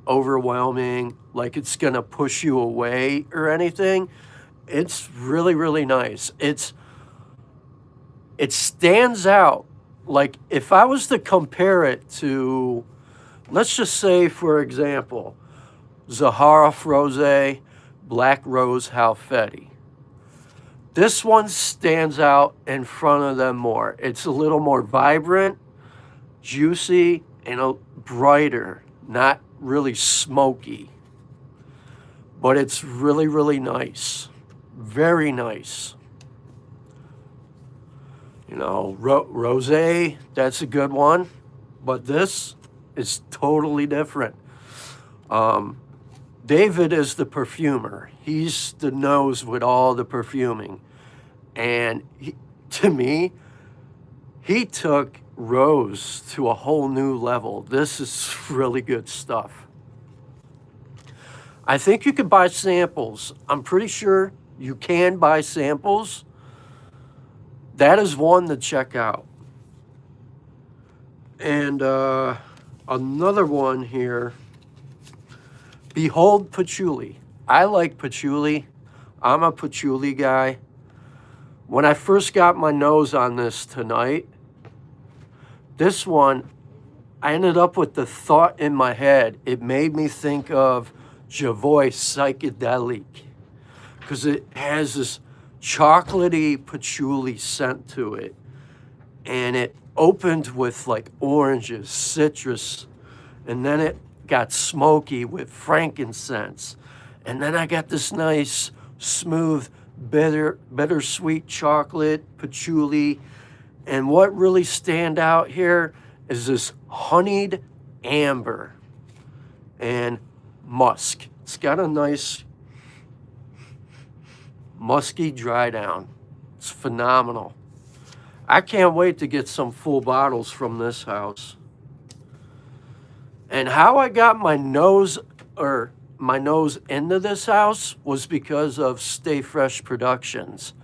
overwhelming, like it's gonna push you away or anything. It's really, really nice. It stands out. Like if I was to compare it to, let's just say, for example, Zahara Rosé, Black Rose Halfeti. This one stands out in front of them more. It's a little more vibrant, juicy, and a brighter, not really smoky. But it's really, really nice. Very nice. You know, Rosé, that's a good one. But this is totally different. David is the perfumer. He's the nose with all the perfuming. And to me, he took rose to a whole new level. This is really good stuff. I think you could buy samples. I'm pretty sure you can buy samples. That is one to check out. And another one here. Behold Patchouli. I like patchouli. I'm a patchouli guy. When I first got my nose on this tonight, this one, I ended up with the thought in my head. It made me think of Javoy Psychedelic because it has this chocolatey patchouli scent to it. And it opened with like oranges, citrus, and then it got smoky with frankincense. And then I got this nice, smooth, bittersweet chocolate, patchouli. And what really stand out here is this honeyed amber and musk. It's got a nice musky dry down. It's phenomenal. I can't wait to get some full bottles from this house. And how I got my nose into this house was because of Stay Fresh Productions.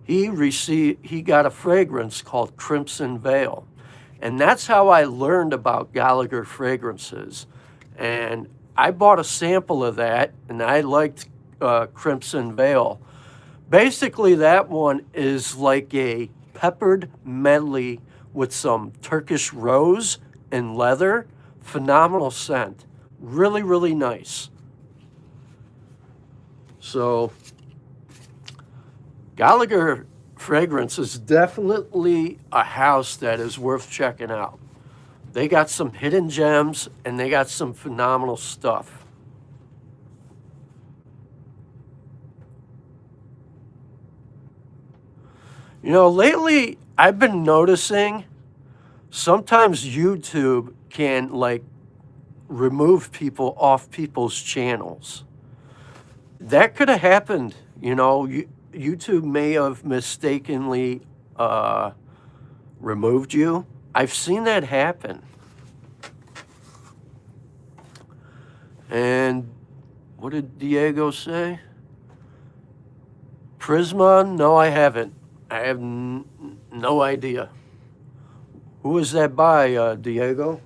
He got a fragrance called Crimson Veil. And that's how I learned about Gallagher Fragrances. And I bought a sample of that, and I liked Crimson Veil. Basically, that one is like a peppered medley with some Turkish rose and leather. Phenomenal scent. Really, really nice. So Gallagher Fragrance is definitely a house that is worth checking out. They got some hidden gems and they got some phenomenal stuff. You know, lately I've been noticing sometimes YouTube can like remove people off people's channels. That could have happened, you know. YouTube may have mistakenly removed you. I've seen that happen. And what did Diego say? Prisma? No, I haven't. I have no idea. Who is that by, Diego?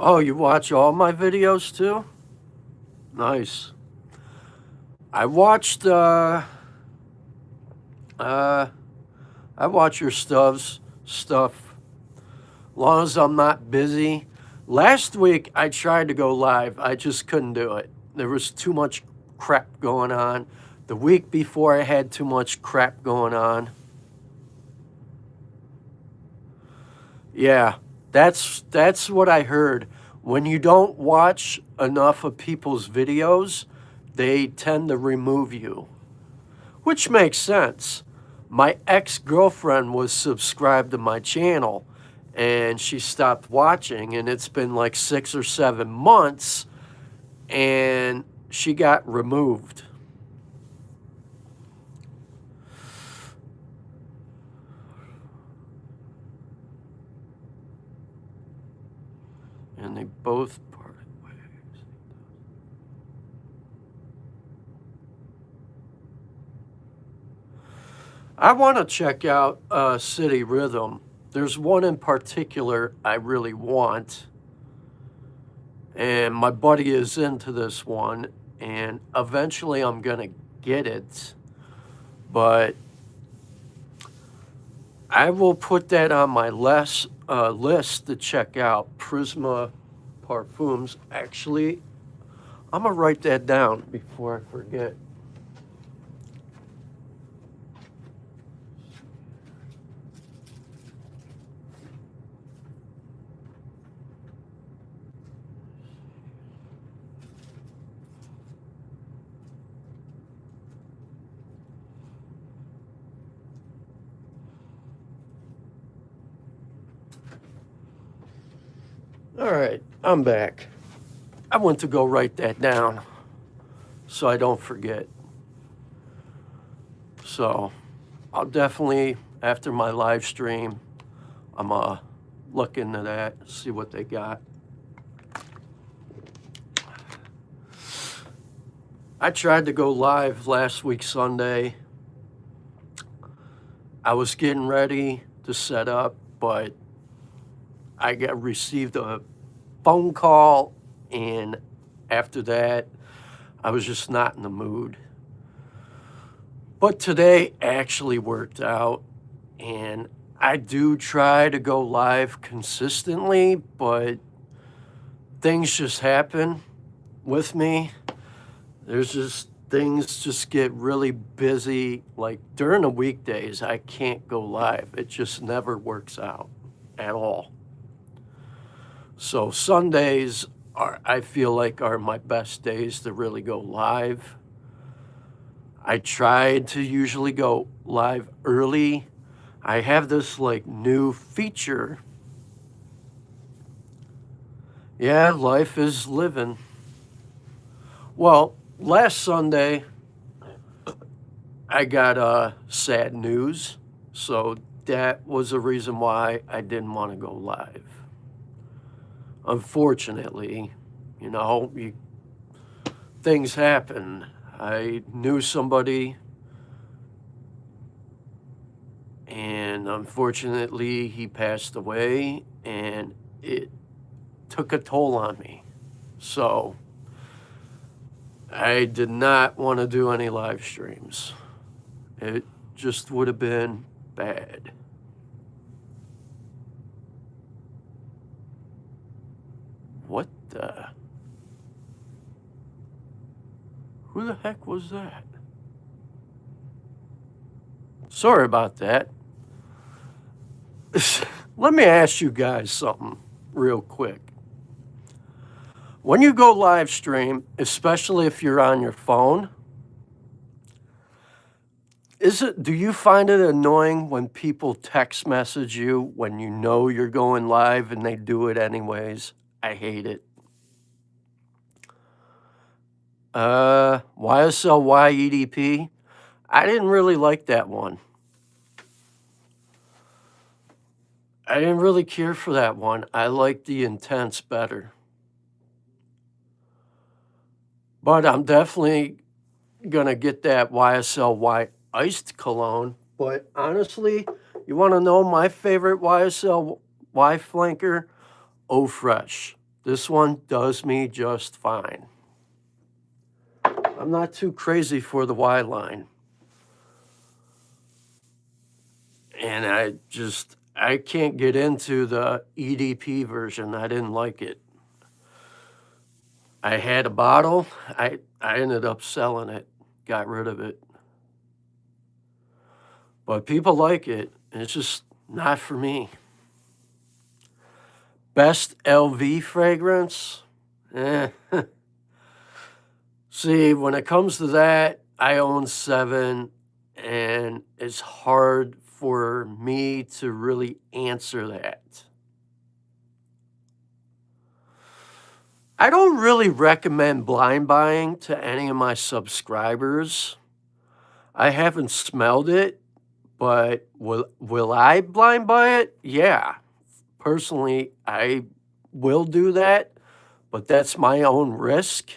Oh, you watch all my videos too? Nice. I watched, I watch your stuff, long as I'm not busy. Last week, I tried to go live. I just couldn't do it. There was too much crap going on. The week before, I had too much crap going on. Yeah, that's what I heard. When you don't watch enough of people's videos, they tend to remove you, which makes sense. My ex-girlfriend was subscribed to my channel and she stopped watching, and it's been like 6 or 7 months and she got removed. And they both parted ways. I want to check out City Rhythm. There's one in particular I really want. And my buddy is into this one. And eventually I'm going to get it. But I will put that on my list to check out. Prisma Perfumes. Actually, I'm going to write that down before I forget. All right, I'm back. I went to go write that down so I don't forget. So I'll definitely, after my live stream, I'm going to look into that, see what they got. I tried to go live last week Sunday. I was getting ready to set up, but I received a phone call, and after that, I was just not in the mood. But today actually worked out, and I do try to go live consistently, but things just happen with me. There's just things just get really busy. Like during the weekdays, I can't go live. It just never works out at all. So Sundays I feel like are my best days to really go live. I tried to usually go live early. I have this like new feature. Yeah, life is living. Well, last Sunday, I got sad news. So that was a reason why I didn't want to go live. Unfortunately, you know, things happen. I knew somebody, and unfortunately, he passed away, and it took a toll on me. So I did not want to do any live streams. It just would have been bad. What the? Who the heck was that? Sorry about that. Let me ask you guys something real quick. When you go live stream, especially if you're on your phone, do you find it annoying when people text message you when you know you're going live and they do it anyways? I hate it. YSLY EDP, I didn't really like that one. I didn't really care for that one. I like the Intense better. But I'm definitely going to get that YSLY iced cologne. But honestly, you want to know my favorite YSLY flanker? Eau Fresh. This one does me just fine. I'm not too crazy for the Y line. And I can't get into the EDP version. I didn't like it. I had a bottle. I ended up selling it, got rid of it. But people like it. It's just not for me. Best LV fragrance? See, when it comes to that, I own 7, and it's hard for me to really answer that. I don't really recommend blind buying to any of my subscribers. I haven't smelled it, but will I blind buy it? Yeah. Personally, I will do that, but that's my own risk.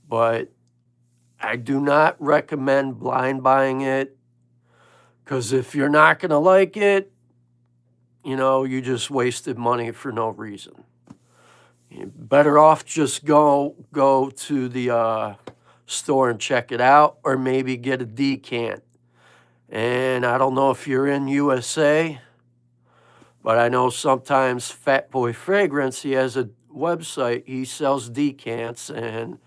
But I do not recommend blind buying it, because if you're not going to like it, you just wasted money for no reason. You're better off just go to the store and check it out, or maybe get a decant. And I don't know if you're in USA, but I know sometimes Fat Boy Fragrance, he has a website, he sells decants, and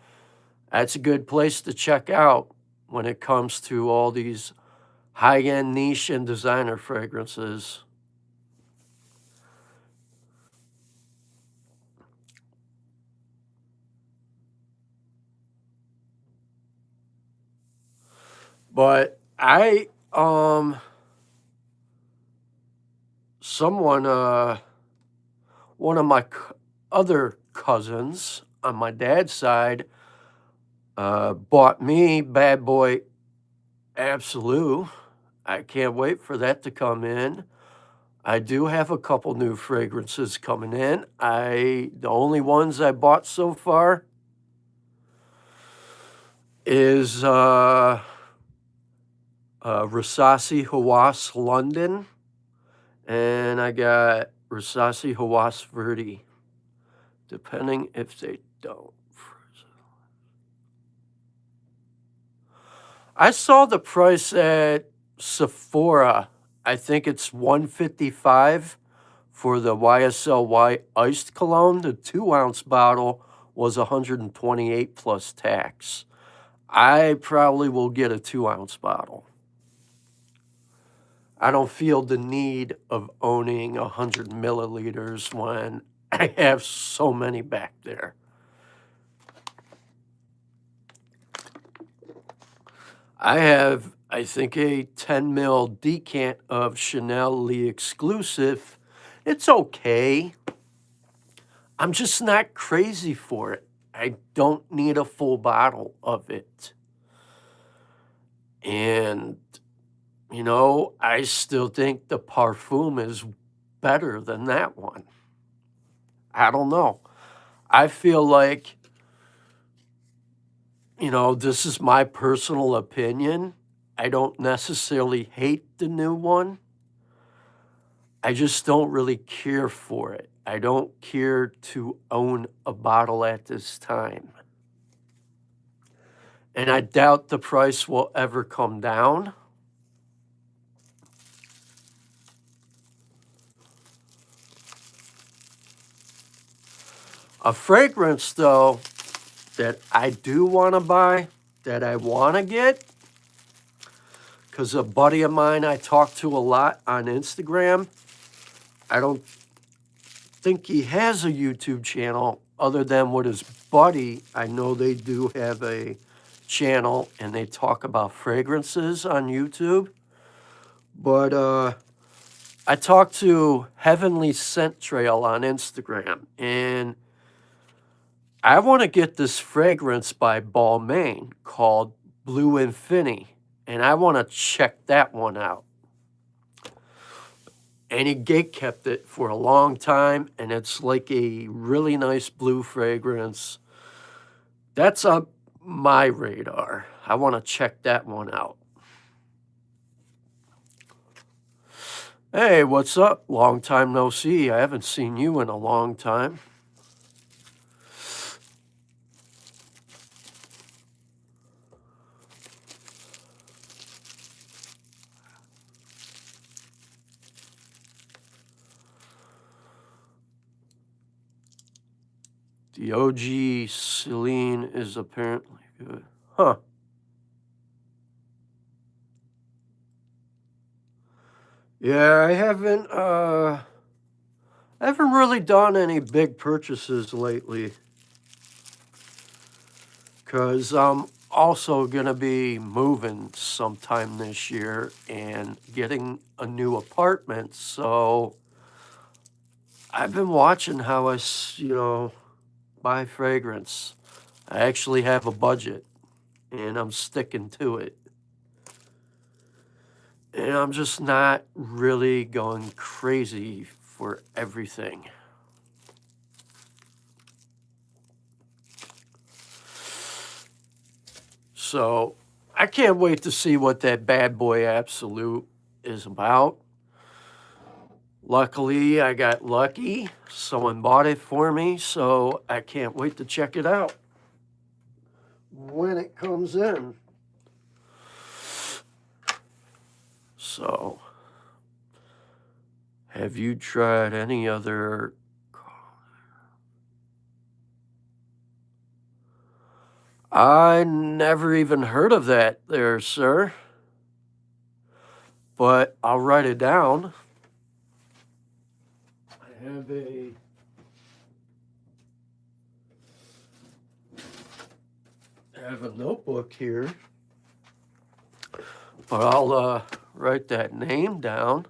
that's a good place to check out when it comes to all these high-end niche and designer fragrances. But one of my other cousins on my dad's side bought me Bad Boy Absolute. I can't wait for that to come in. I do have a couple new fragrances coming in. The only ones I bought so far is Rasasi Hawass London, and I got Rasasi Hawass Verde, depending if they don't. I saw the price at Sephora. I think it's $155 for the YSLY iced cologne. The 2-ounce bottle was $128 plus tax. I probably will get a 2-ounce bottle. I don't feel the need of owning 100 milliliters when I have so many back there. I have, I think, a 10 ml decant of Chanel Le Exclusive. It's okay. I'm just not crazy for it. I don't need a full bottle of it. And, I still think the Perfume is better than that one. I don't know. I feel like, this is my personal opinion. I don't necessarily hate the new one. I just don't really care for it. I don't care to own a bottle at this time. And I doubt the price will ever come down. A fragrance, though, that I do want to buy, that I want to get, because a buddy of mine I talk to a lot on Instagram, I don't think he has a YouTube channel other than with his buddy. I know they do have a channel and they talk about fragrances on YouTube. But I talked to Heavenly Scent Trail on Instagram, and I want to get this fragrance by Balmain called Blue Infinity, and I want to check that one out. And he gatekept it for a long time, and it's like a really nice blue fragrance. That's on my radar. I want to check that one out. Hey, what's up? Long time no see. I haven't seen you in a long time. The OG Celine is apparently good. Huh. Yeah, I haven't really done any big purchases lately, because I'm also going to be moving sometime this year and getting a new apartment. So I've been watching how I, buy fragrance. I actually have a budget, and I'm sticking to it. And I'm just not really going crazy for everything. So I can't wait to see what that Bad Boy Absolute is about. Luckily, I got lucky. Someone bought it for me, so I can't wait to check it out when it comes in. So, have you tried any other? I never even heard of that there, sir. But I'll write it down. I have a notebook here. But I'll write that name down.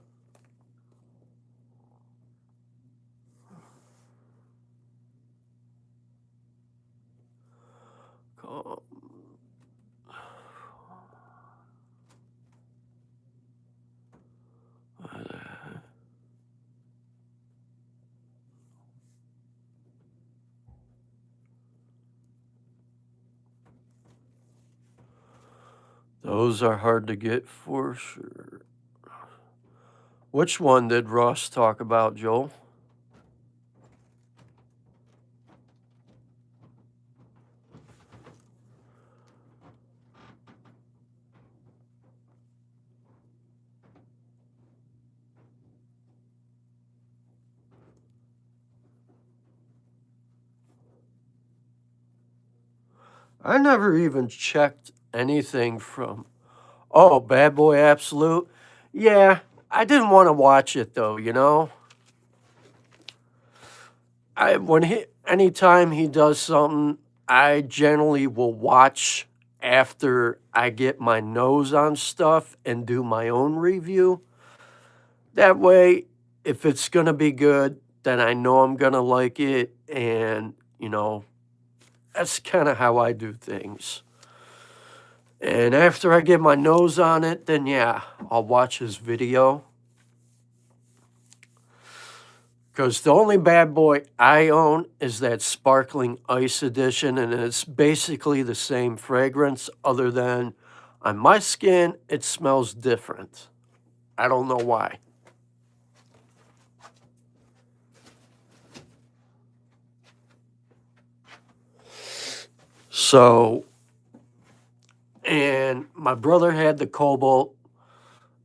Those are hard to get for sure. Which one did Ross talk about, Joel? I never even checked anything from, oh, Bad Boy Absolute. Yeah, I didn't want to watch it though, Anytime he does something, I generally will watch after I get my nose on stuff and do my own review. That way, if it's going to be good, then I know I'm going to like it, and, that's kind of how I do things. And after I get my nose on it, then yeah, I'll watch his video. Because the only Bad Boy I own is that Sparkling Ice Edition, and it's basically the same fragrance, other than on my skin, it smells different. I don't know why. So, and my brother had the cobalt.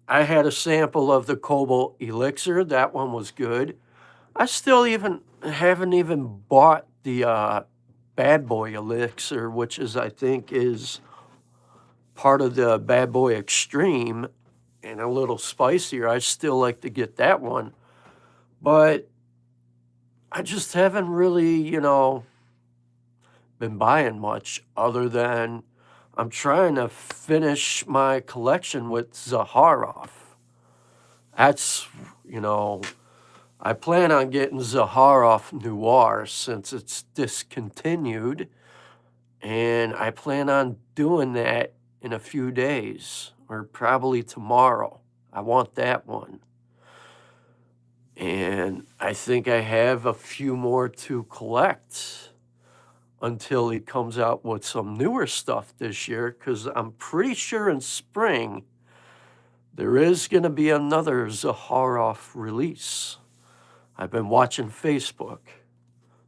I had a sample of the cobalt elixir. That one was good. I still even haven't even bought the bad boy elixir, which is, I think, is part of the bad boy extreme and a little spicier. I still like to get that one, but I just haven't really, been buying much other than I'm trying to finish my collection with Zaharoff. That's, I plan on getting Zaharoff Noir since it's discontinued, and I plan on doing that in a few days, or probably tomorrow. I want that one. And I think I have a few more to collect until he comes out with some newer stuff this year, because I'm pretty sure in spring there is going to be another Zaharoff release. I've been watching Facebook,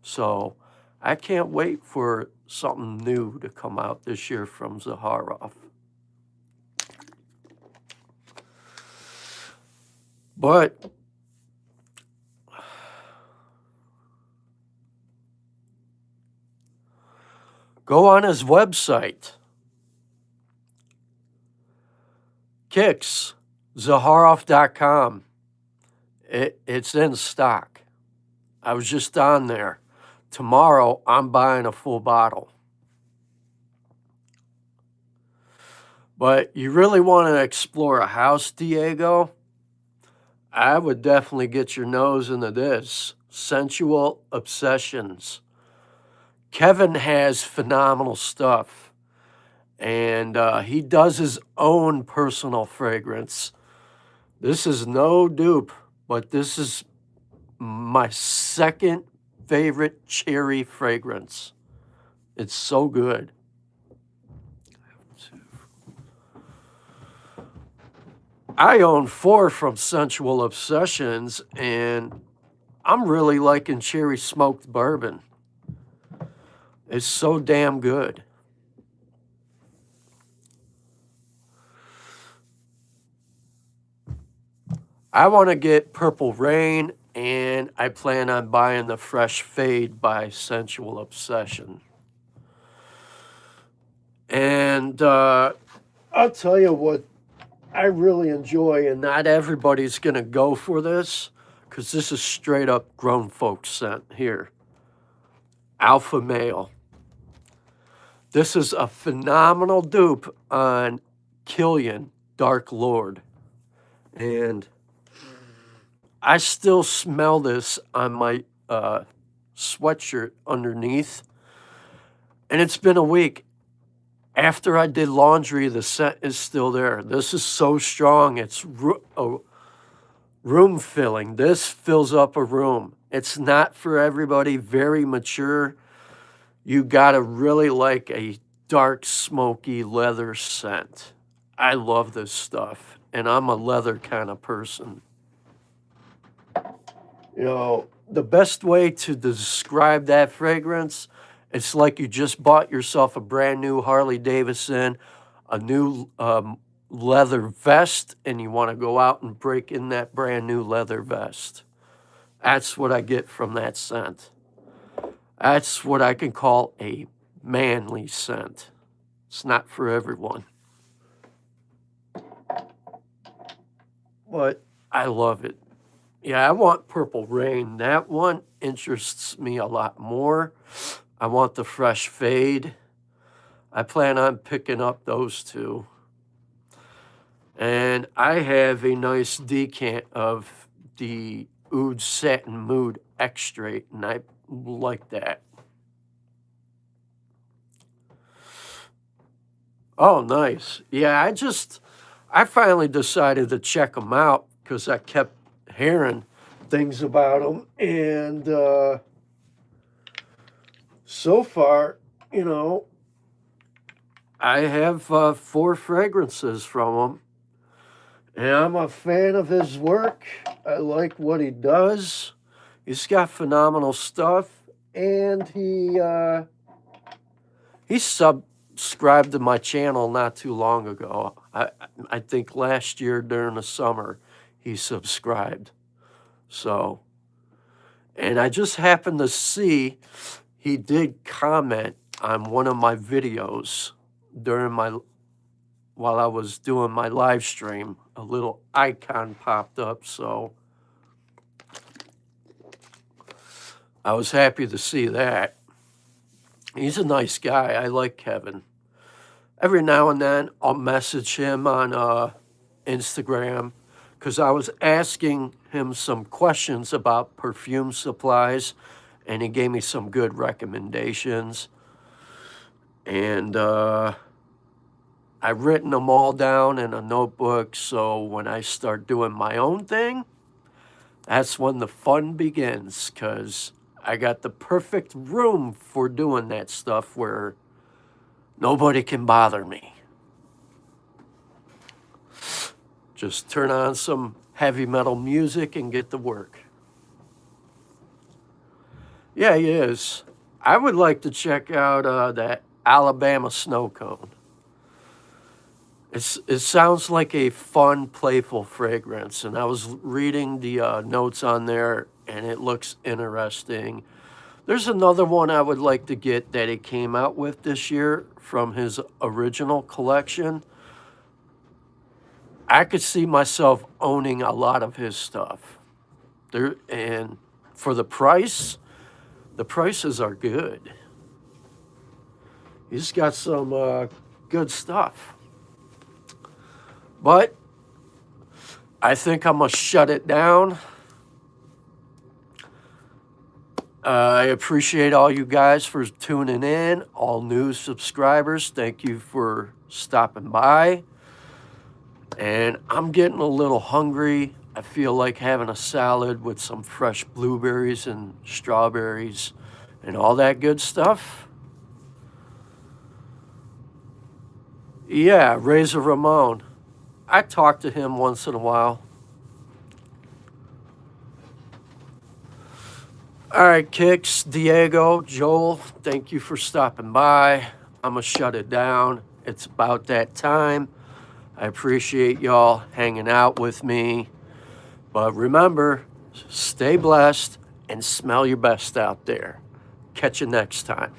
so I can't wait for something new to come out this year from Zaharoff. But go on his website, Zaharoff.com. It's in stock. I was just on there. Tomorrow, I'm buying a full bottle. But you really want to explore a house, Diego? I would definitely get your nose into this. Sensual Obsessions. Kevin has phenomenal stuff. And he does his own personal fragrance. This is no dupe, but this is my second favorite cherry fragrance. It's so good. I own 4 from Sensual Obsessions, and I'm really liking cherry smoked bourbon. It's so damn good. I want to get Purple Rain, and I plan on buying the Fresh Fade by Sensual Obsession. And I'll tell you what I really enjoy, and not everybody's going to go for this, because this is straight up grown folk scent here. Alpha Male. This is a phenomenal dupe on Killian, Dark Lord. And I still smell this on my sweatshirt underneath. And it's been a week. After I did laundry, the scent is still there. This is so strong. It's room filling. This fills up a room. It's not for everybody. Very mature. You gotta really like a dark, smoky leather scent. I love this stuff, and I'm a leather kind of person. The best way to describe that fragrance, it's like you just bought yourself a brand new Harley Davidson, a new leather vest, and you want to go out and break in that brand new leather vest. That's what I get from that scent. That's what I can call a manly scent. It's not for everyone. But I love it. Yeah, I want Purple Rain. That one interests me a lot more. I want the Fresh Fade. I plan on picking up those two. And I have a nice decant of the Oud Satin Mood Extrait, and I like that. Oh, nice. Yeah, I finally decided to check them out because I kept hearing things about them. And so far, I have 4 fragrances from him. And I'm a fan of his work. I like what he does. He's got phenomenal stuff. And He subscribed to my channel not too long ago. I think last year during the summer he subscribed. So, and I just happened to see he did comment on one of my videos during while I was doing my live stream. A little icon popped up, so I was happy to see that. He's a nice guy. I like Kevin. Every now and then I'll message him on Instagram because I was asking him some questions about perfume supplies, and he gave me some good recommendations. And I've written them all down in a notebook, so when I start doing my own thing, that's when the fun begins, because I got the perfect room for doing that stuff where nobody can bother me. Just turn on some heavy metal music and get to work. Yeah, he is. I would like to check out that Alabama snow cone. It sounds like a fun, playful fragrance, and I was reading the notes on there, and it looks interesting. There's another one I would like to get that he came out with this year from his original collection. I could see myself owning a lot of his stuff. And for the prices are good. He's got some good stuff. But I think I'm going to shut it down. I appreciate all you guys for tuning in. All new subscribers, thank you for stopping by. And I'm getting a little hungry. I feel like having a salad with some fresh blueberries and strawberries and all that good stuff. Yeah, Razor Ramon. I talk to him once in a while. All right, Kicks, Diego, Joel, thank you for stopping by. I'm going to shut it down. It's about that time. I appreciate y'all hanging out with me. But remember, stay blessed and smell your best out there. Catch you next time.